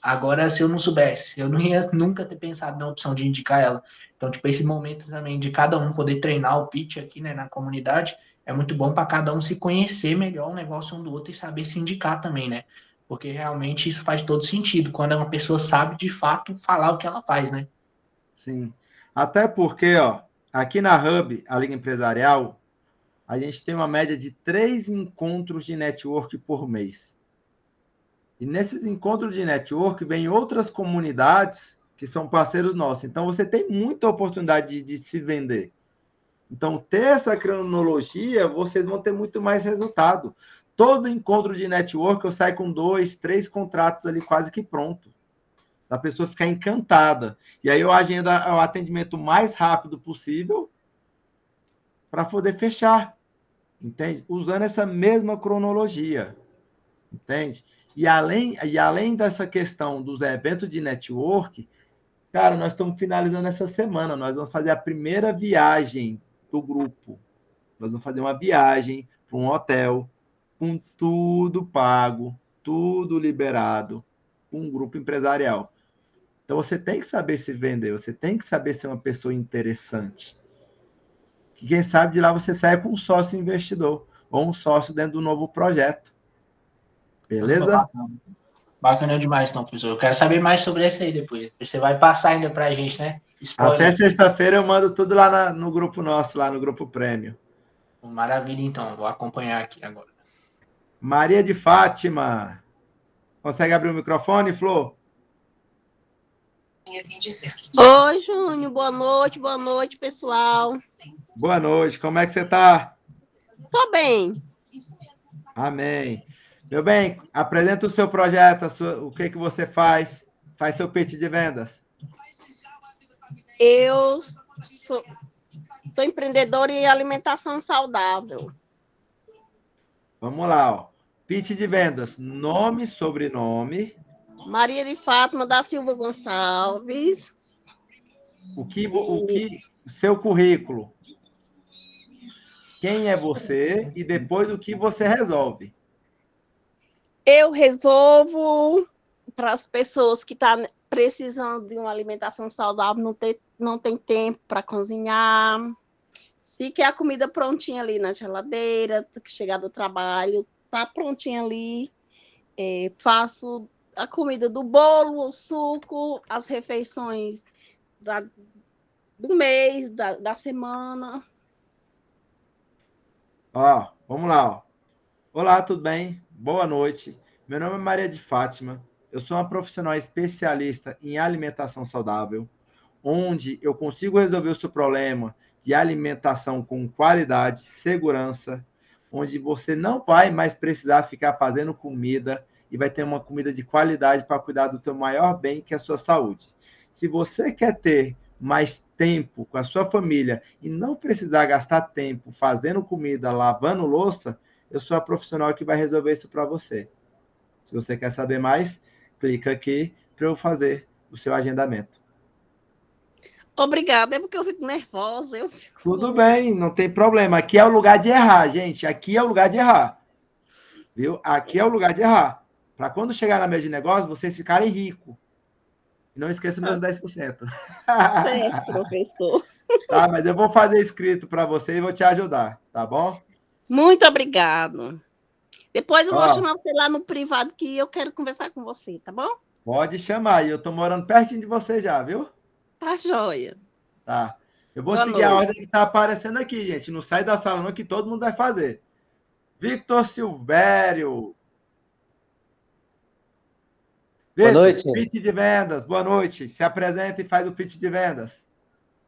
[SPEAKER 4] Agora, se eu não soubesse, eu não ia nunca ter pensado na opção de indicar ela. Então, tipo, esse momento também de cada um poder treinar o pitch aqui, né, na comunidade, é muito bom para cada um se conhecer melhor o negócio um do outro e saber se indicar também, né? Porque realmente isso faz todo sentido, quando uma pessoa sabe de fato falar o que ela faz, né?
[SPEAKER 1] Sim. Até porque, ó, aqui na Hub, a Liga Empresarial, a gente tem uma média de 3 encontros de network por mês. E nesses encontros de network vem outras comunidades que são parceiros nossos. Então, você tem muita oportunidade de se vender. Então, ter essa cronologia, vocês vão ter muito mais resultado. Todo encontro de network, eu saio com 2, 3 contratos ali quase que pronto. Da pessoa ficar encantada. E aí eu agendo o atendimento mais rápido possível para poder fechar. Entende? Usando essa mesma cronologia. Entende? E além dessa questão dos eventos de network, cara, nós estamos finalizando essa semana. Nós vamos fazer a primeira viagem do grupo. Nós vamos fazer uma viagem para um hotel com tudo pago, tudo liberado, um grupo empresarial. Então você tem que saber se vender, você tem que saber ser uma pessoa interessante. Que quem sabe de lá você sai com um sócio investidor ou um sócio dentro do novo projeto. Beleza?
[SPEAKER 4] Bacana demais, então, professor. Eu quero saber mais sobre isso aí depois. Você vai passar ainda pra gente, né?
[SPEAKER 1] Até
[SPEAKER 4] Spoiler.
[SPEAKER 1] sexta-feira eu mando tudo lá no grupo nosso, lá no grupo Prêmio.
[SPEAKER 4] Maravilha, então. Vou acompanhar aqui agora.
[SPEAKER 1] Maria de Fátima. Consegue abrir o microfone, Flor?
[SPEAKER 6] Oi, Júnior. Boa noite, pessoal.
[SPEAKER 1] Boa noite. Como é que você está?
[SPEAKER 6] Tô bem.
[SPEAKER 1] Amém. Meu bem, apresenta o seu projeto, o que você faz. Faz seu pitch de vendas.
[SPEAKER 6] Eu sou empreendedora em alimentação saudável.
[SPEAKER 1] Vamos lá, ó. Pitch de vendas. Nome, sobrenome.
[SPEAKER 6] Maria de Fátima da Silva Gonçalves.
[SPEAKER 1] Seu currículo. Quem é você e depois o que você resolve.
[SPEAKER 6] Eu resolvo para as pessoas que estão precisando de uma alimentação saudável, não tem tempo para cozinhar. Se quer a comida prontinha ali na geladeira, chegar do trabalho, tá prontinha ali. Faço a comida do bolo, o suco, as refeições do mês, da semana.
[SPEAKER 1] Ó, vamos lá, ó. Olá, tudo bem? Boa noite. Meu nome é Maria de Fátima. Eu sou uma profissional especialista em alimentação saudável, onde eu consigo resolver o seu problema de alimentação com qualidade, segurança, onde você não vai mais precisar ficar fazendo comida e vai ter uma comida de qualidade para cuidar do teu maior bem, que é a sua saúde. Se você quer ter mais tempo com a sua família e não precisar gastar tempo fazendo comida, lavando louça, eu sou a profissional que vai resolver isso para você. Se você quer saber mais, clica aqui para eu fazer o seu agendamento.
[SPEAKER 6] Obrigada, é porque eu fico nervosa.
[SPEAKER 1] Tudo bem, não tem problema. Aqui é o lugar de errar, gente. Aqui é o lugar de errar. Viu? Aqui é o lugar de errar. Para quando chegar na mesa de negócio, vocês ficarem ricos. E não esqueça meus 10%.
[SPEAKER 6] Certo, professor.
[SPEAKER 1] Tá, mas eu vou fazer escrito para você e vou te ajudar, tá bom?
[SPEAKER 6] Muito obrigado. Depois eu vou
[SPEAKER 1] Ó,
[SPEAKER 6] chamar você lá no privado que eu quero conversar com você, tá bom?
[SPEAKER 1] pode chamar. E eu tô morando pertinho de você já, viu?
[SPEAKER 6] Tá joia.
[SPEAKER 1] Tá. Eu vou
[SPEAKER 6] Boa
[SPEAKER 1] seguir a
[SPEAKER 6] noite.
[SPEAKER 1] ordem que tá aparecendo aqui, gente. Não sai da sala não, que todo mundo vai fazer. Victor Silvério.
[SPEAKER 7] Boa
[SPEAKER 1] Victor,
[SPEAKER 7] noite.
[SPEAKER 1] pitch de vendas. Boa noite. Se apresenta e faz o pitch de vendas.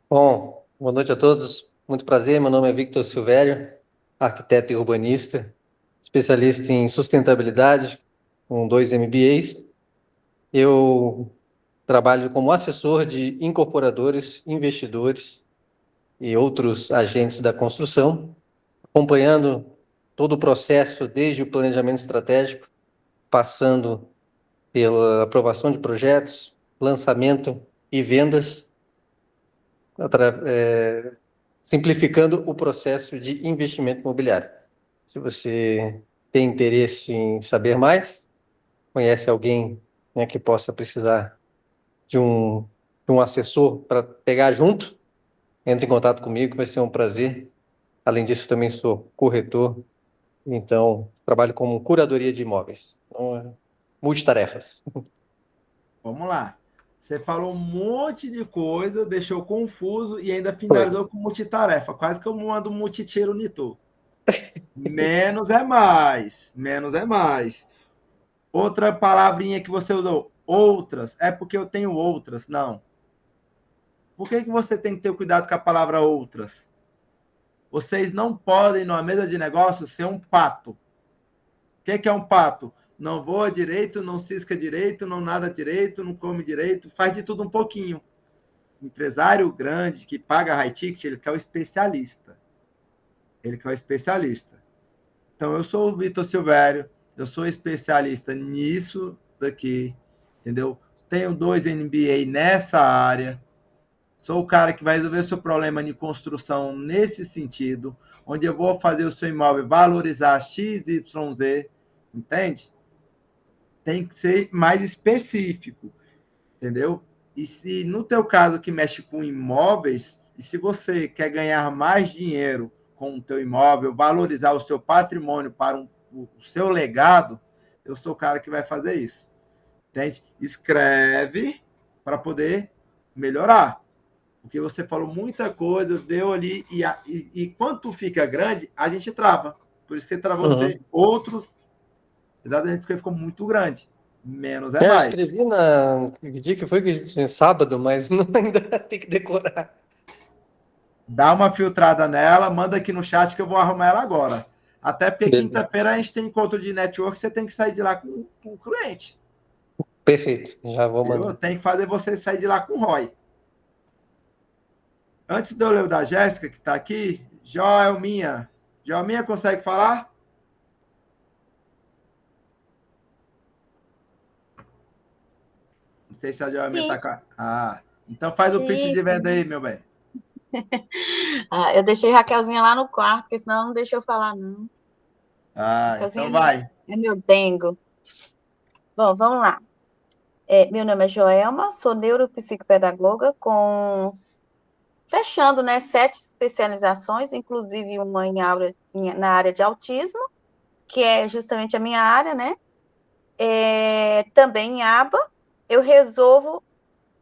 [SPEAKER 7] Bom, boa noite a todos. Muito prazer. Meu nome é Victor Silvério, arquiteto e urbanista, especialista em sustentabilidade, com 2 MBAs. Eu trabalho como assessor de incorporadores, investidores e outros agentes da construção, acompanhando todo o processo, desde o planejamento estratégico, passando pela aprovação de projetos, lançamento e vendas, simplificando o processo de investimento imobiliário. Se você tem interesse em saber mais, conhece alguém, né, que possa precisar de um assessor para pegar junto, entre em contato comigo, vai ser um prazer. Além disso, também sou corretor, então trabalho como curadoria de imóveis. Então, multitarefas.
[SPEAKER 1] Vamos lá. Você falou um monte de coisa, deixou confuso e ainda
[SPEAKER 7] Foi.
[SPEAKER 1] finalizou com multitarefa. Quase que eu mando um multitiro nitu. Menos é mais. Menos é mais. Outra palavrinha que você usou, outras. É porque eu tenho outras. Não. Por que você tem que ter cuidado com a palavra outras? Vocês não podem, numa mesa de negócio, ser um pato. O que é um pato? Não voa direito, não cisca direito, não nada direito, não come direito, faz de tudo um pouquinho. Empresário grande que paga high ticket, ele quer o especialista. Ele quer o especialista. Então, eu sou o Victor Silvério, eu sou especialista nisso daqui, entendeu? Tenho 2 MBA nessa área. Sou o cara que vai resolver o seu problema de construção nesse sentido, onde eu vou fazer o seu imóvel valorizar XYZ, entende? Tem que ser mais específico, entendeu? E se no teu caso que mexe com imóveis, e se você quer ganhar mais dinheiro com o teu imóvel, valorizar o seu patrimônio para o seu legado, eu sou o cara que vai fazer isso. Entende? Escreve para poder melhorar. Porque você falou muita coisa, deu ali, e quando tu fica grande, a gente trava. Por isso que travou você outros, exatamente porque ficou muito grande. Menos é
[SPEAKER 7] Eu
[SPEAKER 1] mais.
[SPEAKER 7] escrevi que dia que foi? Sábado, mas ainda tem que decorar.
[SPEAKER 1] Dá uma filtrada nela, manda aqui no chat que eu vou arrumar ela agora. Até porque
[SPEAKER 7] Beleza.
[SPEAKER 1] quinta-feira a gente tem encontro de network, você tem que sair de lá com o cliente.
[SPEAKER 7] Perfeito, já vou mandar.
[SPEAKER 1] Tem que fazer você sair de lá com o ROI. Antes de eu ler o da Jéssica, que está aqui, Joelminha. Joelminha, consegue falar? Não sei se a Joelminha está com... Ah, então faz o pitch de venda aí, meu bem.
[SPEAKER 8] Eu deixei Raquelzinha lá no quarto, porque senão não deixa eu falar, não.
[SPEAKER 1] Então vai.
[SPEAKER 8] É meu dengo. Bom, vamos lá. Meu nome é Joelma, sou neuropsicopedagoga fechando, né, 7 especializações, inclusive uma na área de autismo, que é justamente a minha área, né? Também em aba, eu resolvo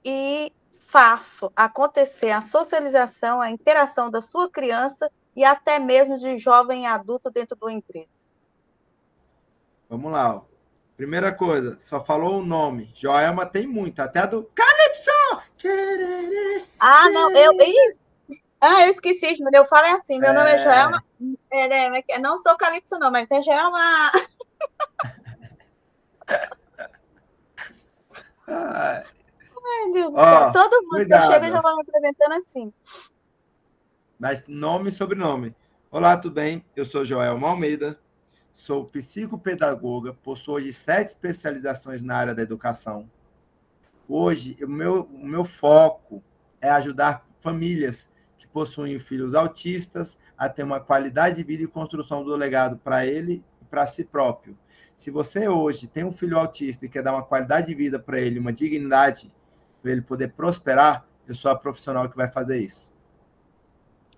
[SPEAKER 8] e faço acontecer a socialização, a interação da sua criança e até mesmo de jovem e adulto dentro de uma empresa.
[SPEAKER 1] Vamos lá. Ó. Primeira coisa, só falou o nome. Joelma tem muito, até a do Calypso!
[SPEAKER 8] Não, Ah, eu esqueci, Júnior. Eu falo assim, meu nome é Joelma.
[SPEAKER 1] É,
[SPEAKER 8] Não sou Calypso, não, mas é Joelma.
[SPEAKER 1] ah,
[SPEAKER 8] Ai, Deus do céu.
[SPEAKER 1] ó,
[SPEAKER 8] Todo mundo que eu chego, eu já
[SPEAKER 1] cuidado,
[SPEAKER 8] vou me apresentando assim.
[SPEAKER 1] mas nome e sobrenome. Olá, tudo bem? Eu sou Joelma Almeida, sou psicopedagoga, possuo hoje 7 especializações na área da educação. Hoje, o meu foco é ajudar famílias que possuem filhos autistas a ter uma qualidade de vida e construção do legado para ele e para si próprio. Se você hoje tem um filho autista e quer dar uma qualidade de vida para ele, uma dignidade, para ele poder prosperar, eu sou a profissional que vai fazer isso.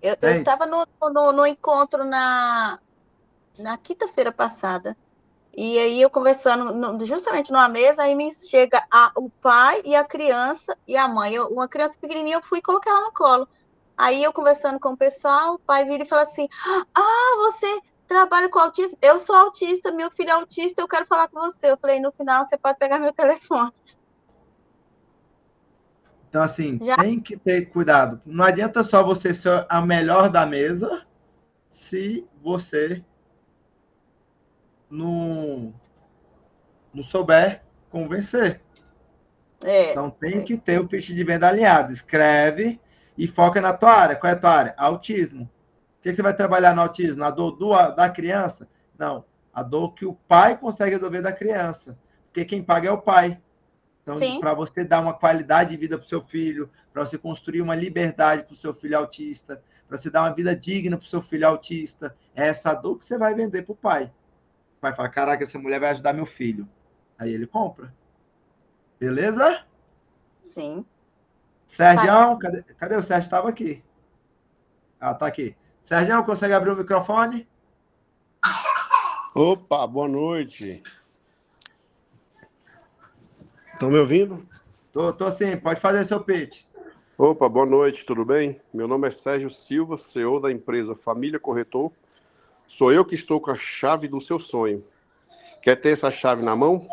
[SPEAKER 8] Eu
[SPEAKER 1] Entende?
[SPEAKER 8] estava no encontro na quinta-feira passada. E aí eu conversando justamente numa mesa, aí me chega o pai e a criança e a mãe. Uma criança pequenininha, eu fui colocar ela no colo. Aí eu conversando com o pessoal, o pai vira e fala assim: Ah, você trabalha com autismo? Eu sou autista, meu filho é autista, eu quero falar com você. Eu falei: No final, você pode pegar meu telefone.
[SPEAKER 1] Então, assim,
[SPEAKER 8] Já
[SPEAKER 1] tem que ter cuidado. Não adianta só você ser a melhor da mesa se você não, não souber convencer.
[SPEAKER 8] é,
[SPEAKER 1] Então tem
[SPEAKER 8] é,
[SPEAKER 1] que ter o pitch de venda alinhado. Escreve e foca na tua área. Qual é a tua área? Autismo. O que você vai trabalhar no autismo? Na dor da criança? Não. A dor que o pai consegue resolver da criança. Porque quem paga é o pai. Então,
[SPEAKER 8] sim,
[SPEAKER 1] para você dar uma qualidade de vida para o seu filho, para você construir uma liberdade para o seu filho autista, para você dar uma vida digna para o seu filho autista, é essa dor que você vai vender para o pai. O pai fala: Caraca, essa mulher vai ajudar meu filho. Aí ele compra. Beleza?
[SPEAKER 8] sim.
[SPEAKER 1] Sérgio,
[SPEAKER 8] Parece.
[SPEAKER 1] cadê o Sérgio? Estava aqui. Ah, tá aqui. Sérgio, consegue abrir o microfone?
[SPEAKER 9] Opa, boa noite. Estão me ouvindo?
[SPEAKER 1] Tô sim, pode fazer seu pitch.
[SPEAKER 9] Opa, boa noite, tudo bem? Meu nome é Sérgio Silva, CEO da empresa Família Corretor. Sou eu que estou com a chave do seu sonho. Quer ter essa chave na mão?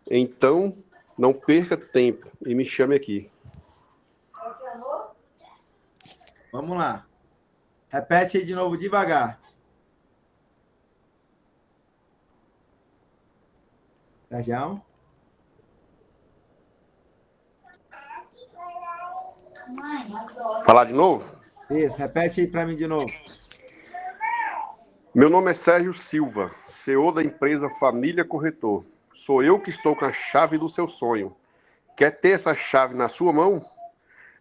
[SPEAKER 9] Então, não perca tempo e me chame aqui.
[SPEAKER 1] Vamos lá. Repete aí de novo devagar. Sérgio?
[SPEAKER 9] Falar de novo?
[SPEAKER 1] Isso, repete aí para mim de novo.
[SPEAKER 9] Meu nome é Sérgio Silva, CEO da empresa Família Corretor. Sou eu que estou com a chave do seu sonho. Quer ter essa chave na sua mão?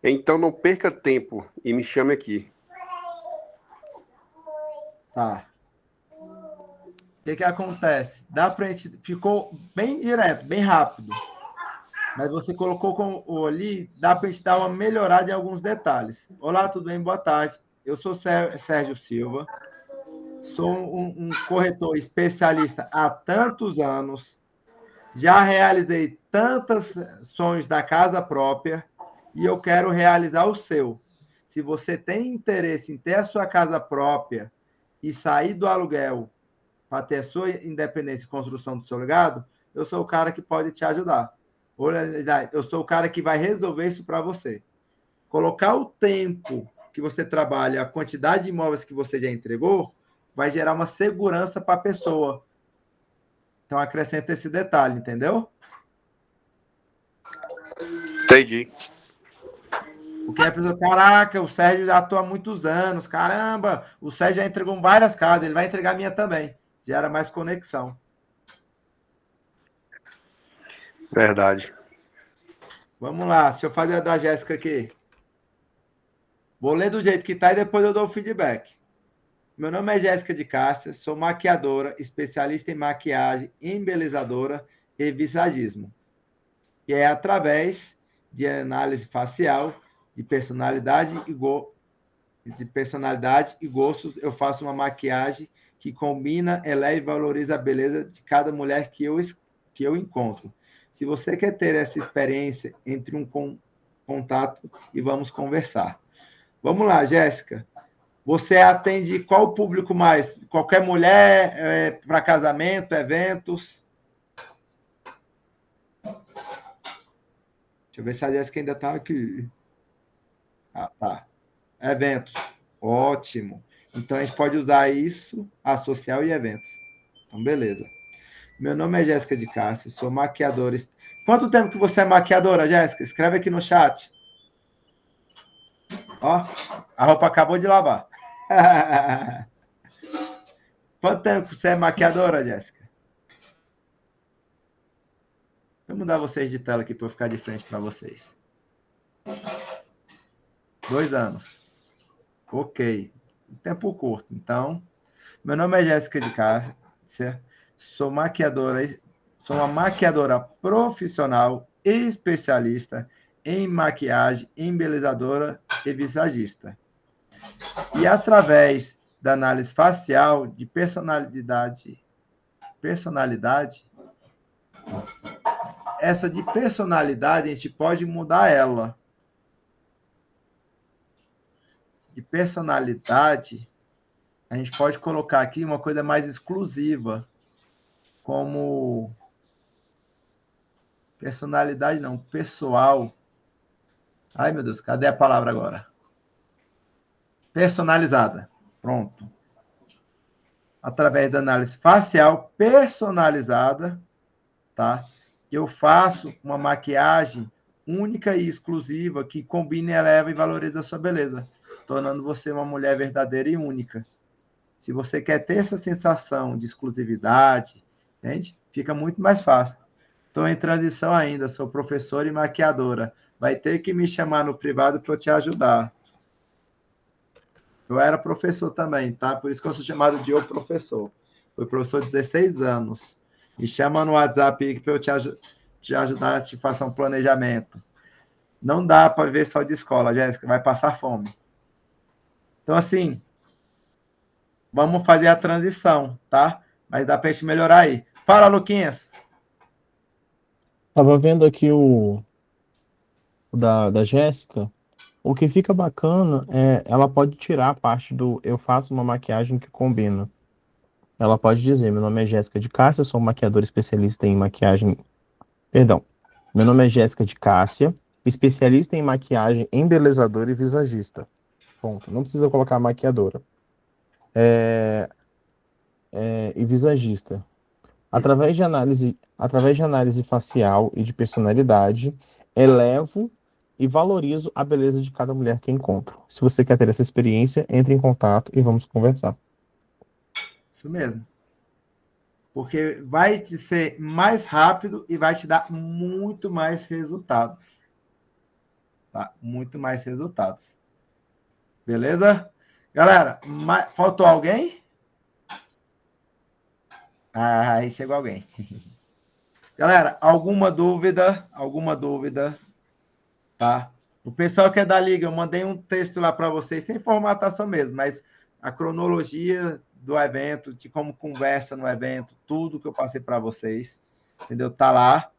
[SPEAKER 9] Então não perca tempo e me chame aqui.
[SPEAKER 1] Tá. O que acontece? Dá pra gente. Ficou bem direto, bem rápido. Mas você colocou ali, dá para a gente dar uma melhorada em alguns detalhes. Olá, tudo bem? Boa tarde. Eu sou Sérgio Silva, sou um corretor especialista há tantos anos, já realizei tantos sonhos da casa própria e eu quero realizar o seu. Se você tem interesse em ter a sua casa própria e sair do aluguel para ter a sua independência e construção do seu legado, eu sou o cara que pode te ajudar. Eu sou o cara que vai resolver isso para você. Colocar o tempo que você trabalha, a quantidade de imóveis que você já entregou, vai gerar uma segurança para a pessoa. Então, acrescenta esse detalhe, entendeu?
[SPEAKER 9] Entendi.
[SPEAKER 1] Porque a pessoa, caraca, o Sérgio já atua há muitos anos, caramba, o Sérgio já entregou várias casas, ele vai entregar a minha também. Gera mais conexão.
[SPEAKER 9] Verdade.
[SPEAKER 1] Vamos lá, deixa eu fazer a da Jéssica aqui. Vou ler do jeito que está e depois eu dou o feedback. Meu nome é Jéssica de Cássia, sou maquiadora, especialista em maquiagem, embelezadora e visagismo. E é através de análise facial, de personalidade e gostos, eu faço uma maquiagem que combina, eleva e valoriza a beleza de cada mulher que eu encontro. Se você quer ter essa experiência, entre contato e vamos conversar. Vamos lá, Jéssica. Você atende qual público mais? Qualquer mulher, para casamento, eventos? Deixa eu ver se a Jéssica ainda está aqui. Ah, tá. Eventos. Ótimo. Então, a gente pode usar isso, a social e eventos. Então, beleza. Meu nome é Jéssica de Cássia, sou maquiadora. Quanto tempo que você é maquiadora, Jéssica? Escreve aqui no chat. Ó, a roupa acabou de lavar. Quanto tempo que você é maquiadora, Jéssica? Vou mudar vocês de tela aqui para eu ficar de frente para vocês. 2 anos. Ok. Tempo curto. Então, meu nome é Jéssica de Cássia, sou maquiadora, sou uma maquiadora profissional e especialista em maquiagem, embelezadora e visagista. E através da análise facial de personalidade, essa de personalidade a gente pode mudar ela. De personalidade, a gente pode colocar aqui uma coisa mais exclusiva, como personalidade não, pessoal. Ai, meu Deus, cadê a palavra agora? Personalizada. Pronto. Através da análise facial personalizada, tá? Eu faço uma maquiagem única e exclusiva que combina, eleva e valoriza a sua beleza, tornando você uma mulher verdadeira e única. Se você quer ter essa sensação de exclusividade, entende? Fica muito mais fácil. Estou em transição ainda, sou professora e maquiadora. Vai ter que me chamar no privado para eu te ajudar. Eu era professor também, tá? Por isso que eu sou chamado de o professor. Fui professor 16 anos. Me chama no WhatsApp para eu te ajudar, te fazer um planejamento. Não dá para viver só de escola, Jéssica, vai passar fome. Então, assim, vamos fazer a transição, tá? Mas dá para a gente melhorar aí. Fala, Luquinhas.
[SPEAKER 10] Tava vendo aqui o da Jéssica. O que fica bacana é ela pode tirar a parte do eu faço uma maquiagem que combina. Ela pode dizer, meu nome é Jéssica de Cássia, sou maquiadora especialista em maquiagem. Perdão. Meu nome é Jéssica de Cássia, especialista em maquiagem, embelezadora e visagista. Ponto. Não precisa colocar maquiadora. E visagista. Através de análise facial e de personalidade, elevo e valorizo a beleza de cada mulher que encontro. Se você quer ter essa experiência, entre em contato e vamos conversar.
[SPEAKER 1] Isso mesmo. Porque vai te ser mais rápido e vai te dar muito mais resultados. Tá? Muito mais resultados. Beleza? Galera, faltou alguém? Ah, aí chegou alguém. Galera, alguma dúvida? Alguma dúvida? Tá? O pessoal que é da Liga, eu mandei um texto lá para vocês, sem formatação mesmo, mas a cronologia do evento, de como conversa no evento, tudo que eu passei para vocês, entendeu? Tá lá.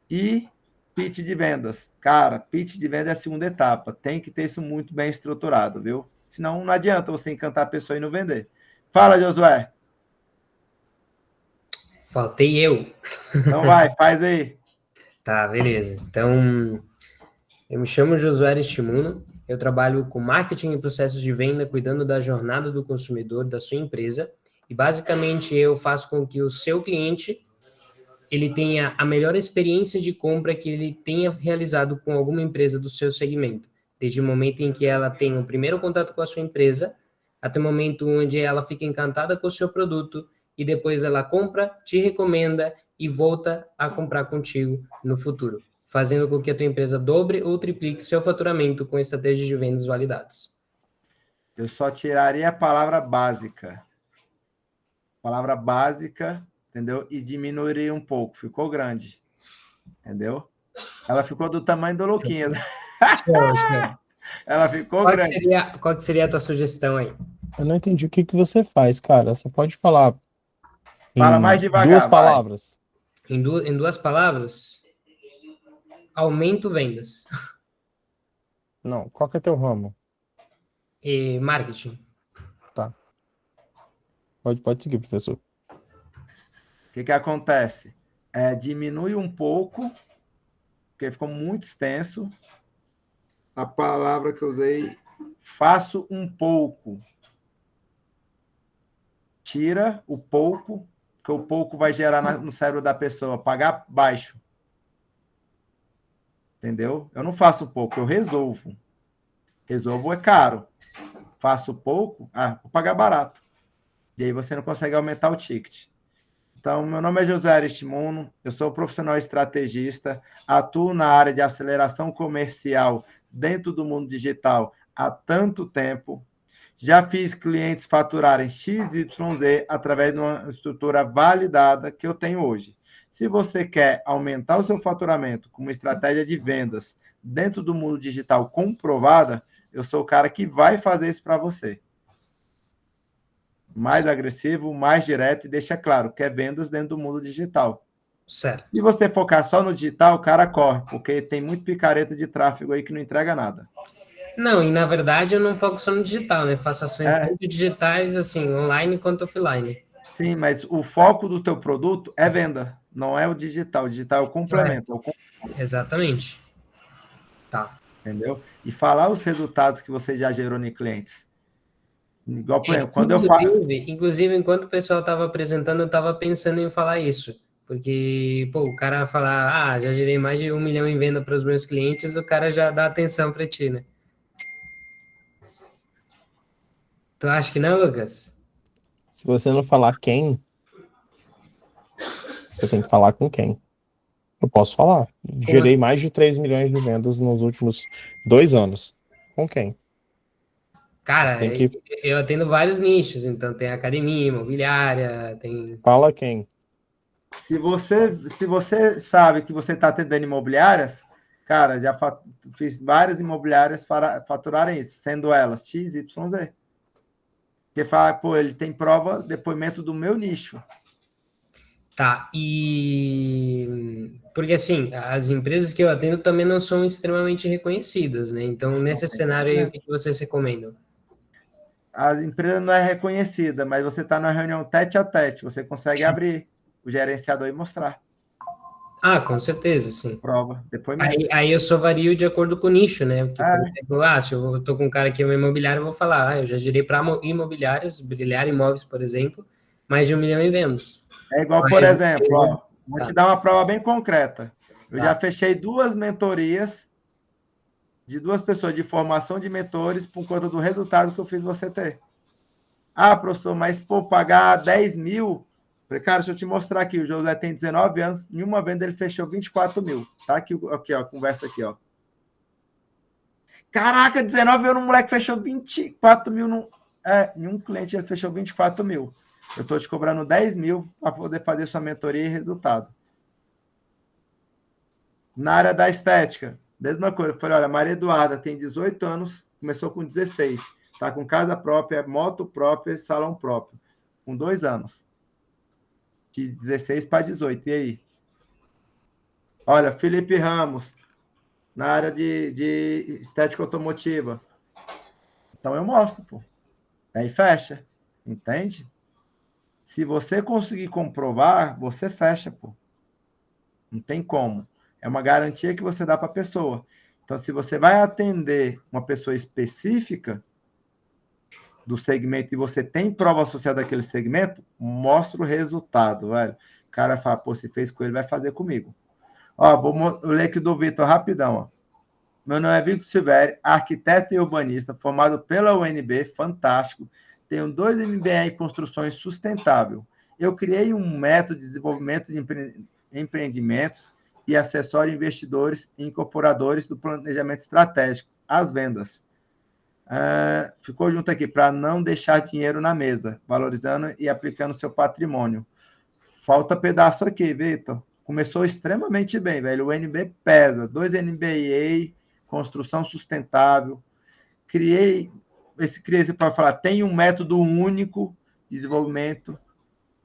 [SPEAKER 1] E pitch de vendas. Cara, pitch de venda é a segunda etapa. Tem que ter isso muito bem estruturado, viu? Senão não adianta você encantar a pessoa e não vender. Fala, Josué.
[SPEAKER 2] Faltei eu.
[SPEAKER 1] Então vai, faz aí.
[SPEAKER 2] Tá, beleza. Então, eu me chamo Josué Aristimuno, eu trabalho com marketing e processos de venda, cuidando da jornada do consumidor da sua empresa, e basicamente eu faço com que o seu cliente ele tenha a melhor experiência de compra que ele tenha realizado com alguma empresa do seu segmento, desde o momento em que ela tem o primeiro contato com a sua empresa, até o momento onde ela fica encantada com o seu produto, e depois ela compra, te recomenda e volta a comprar contigo no futuro, fazendo com que a tua empresa dobre ou triplique seu faturamento com estratégias de vendas validadas.
[SPEAKER 1] Eu só tiraria a palavra básica. Palavra básica, entendeu? E diminuiria um pouco. Ficou grande. Entendeu? Ela ficou do tamanho do Luquinhas. Ela ficou grande.
[SPEAKER 2] Qual que seria a tua sugestão aí?
[SPEAKER 10] Eu não entendi o que você faz, cara. Você pode falar
[SPEAKER 1] Fala mais devagar.
[SPEAKER 10] Duas palavras.
[SPEAKER 2] Em duas palavras? Aumento vendas.
[SPEAKER 10] Não, qual que é teu ramo?
[SPEAKER 2] Marketing.
[SPEAKER 10] Tá. Pode seguir, professor.
[SPEAKER 1] O que acontece? Diminui um pouco, porque ficou muito extenso. A palavra que eu usei faço um pouco. Tira o pouco, que o pouco vai gerar no cérebro da pessoa, pagar baixo. Entendeu? Eu não faço pouco, eu resolvo. Resolvo é caro. Faço pouco, vou pagar barato. E aí você não consegue aumentar o ticket. Então, meu nome é José Aristimuno, eu sou profissional estrategista, atuo na área de aceleração comercial dentro do mundo digital há tanto tempo. Já fiz clientes faturarem XYZ através de uma estrutura validada que eu tenho hoje. Se você quer aumentar o seu faturamento com uma estratégia de vendas dentro do mundo digital comprovada, eu sou o cara que vai fazer isso para você. Mais agressivo, mais direto e deixa claro que é vendas dentro do mundo digital.
[SPEAKER 2] Certo.
[SPEAKER 1] Se você focar só no digital, o cara corre, porque tem muito picareta de tráfego aí que não entrega nada.
[SPEAKER 2] Não, e na verdade eu não foco só no digital, né? Faço ações tanto digitais, assim, online quanto offline.
[SPEAKER 1] Sim, mas o foco do teu produto é venda, não é o digital. O digital é o complemento.
[SPEAKER 2] Exatamente. Tá.
[SPEAKER 1] Entendeu? E falar os resultados que você já gerou em clientes. Igual, por exemplo, quando eu falo...
[SPEAKER 2] Inclusive, enquanto o pessoal estava apresentando, eu estava pensando em falar isso. Porque, pô, o cara falar, já gerei mais de 1 milhão em venda para os meus clientes, o cara já dá atenção para ti, né? Tu acha que não, Lucas?
[SPEAKER 10] Se você não falar quem, você tem que falar com quem. Eu posso falar. Gerei mais de 3 milhões de vendas nos últimos 2 anos. Com quem?
[SPEAKER 2] Cara, eu atendo vários nichos, então tem academia, imobiliária, tem...
[SPEAKER 10] Fala quem.
[SPEAKER 1] Se você sabe que você está atendendo imobiliárias, cara, já fiz várias imobiliárias faturarem isso, sendo elas XYZ. Porque fala, pô, ele tem prova, depoimento do meu nicho.
[SPEAKER 2] Tá, e... Porque, assim, as empresas que eu atendo também não são extremamente reconhecidas, né? Então, nesse cenário aí, o que vocês recomendam?
[SPEAKER 1] A empresa não é reconhecida, mas você está na reunião tete a tete, você consegue abrir o gerenciador e mostrar.
[SPEAKER 2] Com certeza, sim.
[SPEAKER 1] Prova, depoimento.
[SPEAKER 2] Aí eu só vario de acordo com o nicho, né? Porque, por exemplo, se eu tô com um cara que é uma imobiliária, eu vou falar, eu já gerei para imobiliárias, Brilhar Imóveis, por exemplo, mais de 1 milhão em vendas.
[SPEAKER 1] É igual, por exemplo, vou te dar uma prova bem concreta. Eu já fechei 2 mentorias de 2 pessoas de formação de mentores por conta do resultado que eu fiz você ter. Professor, mas pagar 10 mil... Falei, cara, deixa eu te mostrar aqui. O José tem 19 anos, em uma venda ele fechou 24 mil. Tá aqui, ó, conversa aqui, ó. Caraca, 19 anos, o moleque fechou 24 mil. Em um cliente ele fechou 24 mil. Eu estou te cobrando 10 mil para poder fazer sua mentoria e resultado. Na área da estética, mesma coisa. Eu falei, olha, Maria Eduarda tem 18 anos, começou com 16. Está com casa própria, moto própria e salão próprio. Com 2 anos. De 16 para 18. E aí? Olha, Felipe Ramos, na área de estética automotiva. Então eu mostro, pô. Aí fecha. Entende? Se você conseguir comprovar, você fecha, pô. Não tem como. É uma garantia que você dá para a pessoa. Então, se você vai atender uma pessoa específica do segmento e você tem prova associada àquele segmento, mostra o resultado, velho. O cara fala, pô, se fez com ele, vai fazer comigo. Vou ler aqui do Vitor rapidão, ó. Meu nome é Victor Silvério, arquiteto e urbanista, formado pela UNB, fantástico. Tenho 2 MBA em construções sustentável. Eu criei um método de desenvolvimento de empreendimentos e acessório investidores e incorporadores do planejamento estratégico, as vendas. Ficou junto aqui, para não deixar dinheiro na mesa, valorizando e aplicando seu patrimônio. Falta pedaço aqui, Vitor. Começou extremamente bem, velho. O NB pesa, 2 MBA, construção sustentável. Criei esse para falar, tem um método único de desenvolvimento,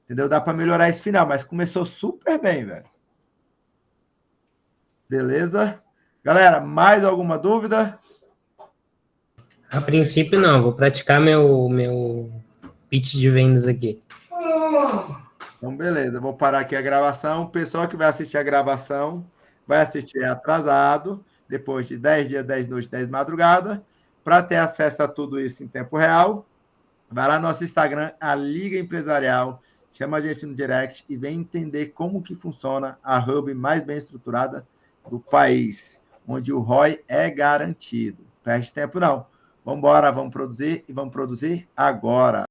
[SPEAKER 1] entendeu? Dá para melhorar esse final, mas começou super bem, velho. Beleza? Galera, mais alguma dúvida?
[SPEAKER 2] A princípio, não. Vou praticar meu pitch de vendas aqui.
[SPEAKER 1] Então, beleza. Vou parar aqui a gravação. O pessoal que vai assistir a gravação vai assistir atrasado, depois de 10 dias, 10 noites, 10 madrugadas. para ter acesso a tudo isso em tempo real, vai lá no nosso Instagram, a Liga Empresarial, chama a gente no direct e vem entender como que funciona a hub mais bem estruturada do país, onde o ROI é garantido. Perde tempo não. Vamos embora, vamos produzir e vamos produzir agora.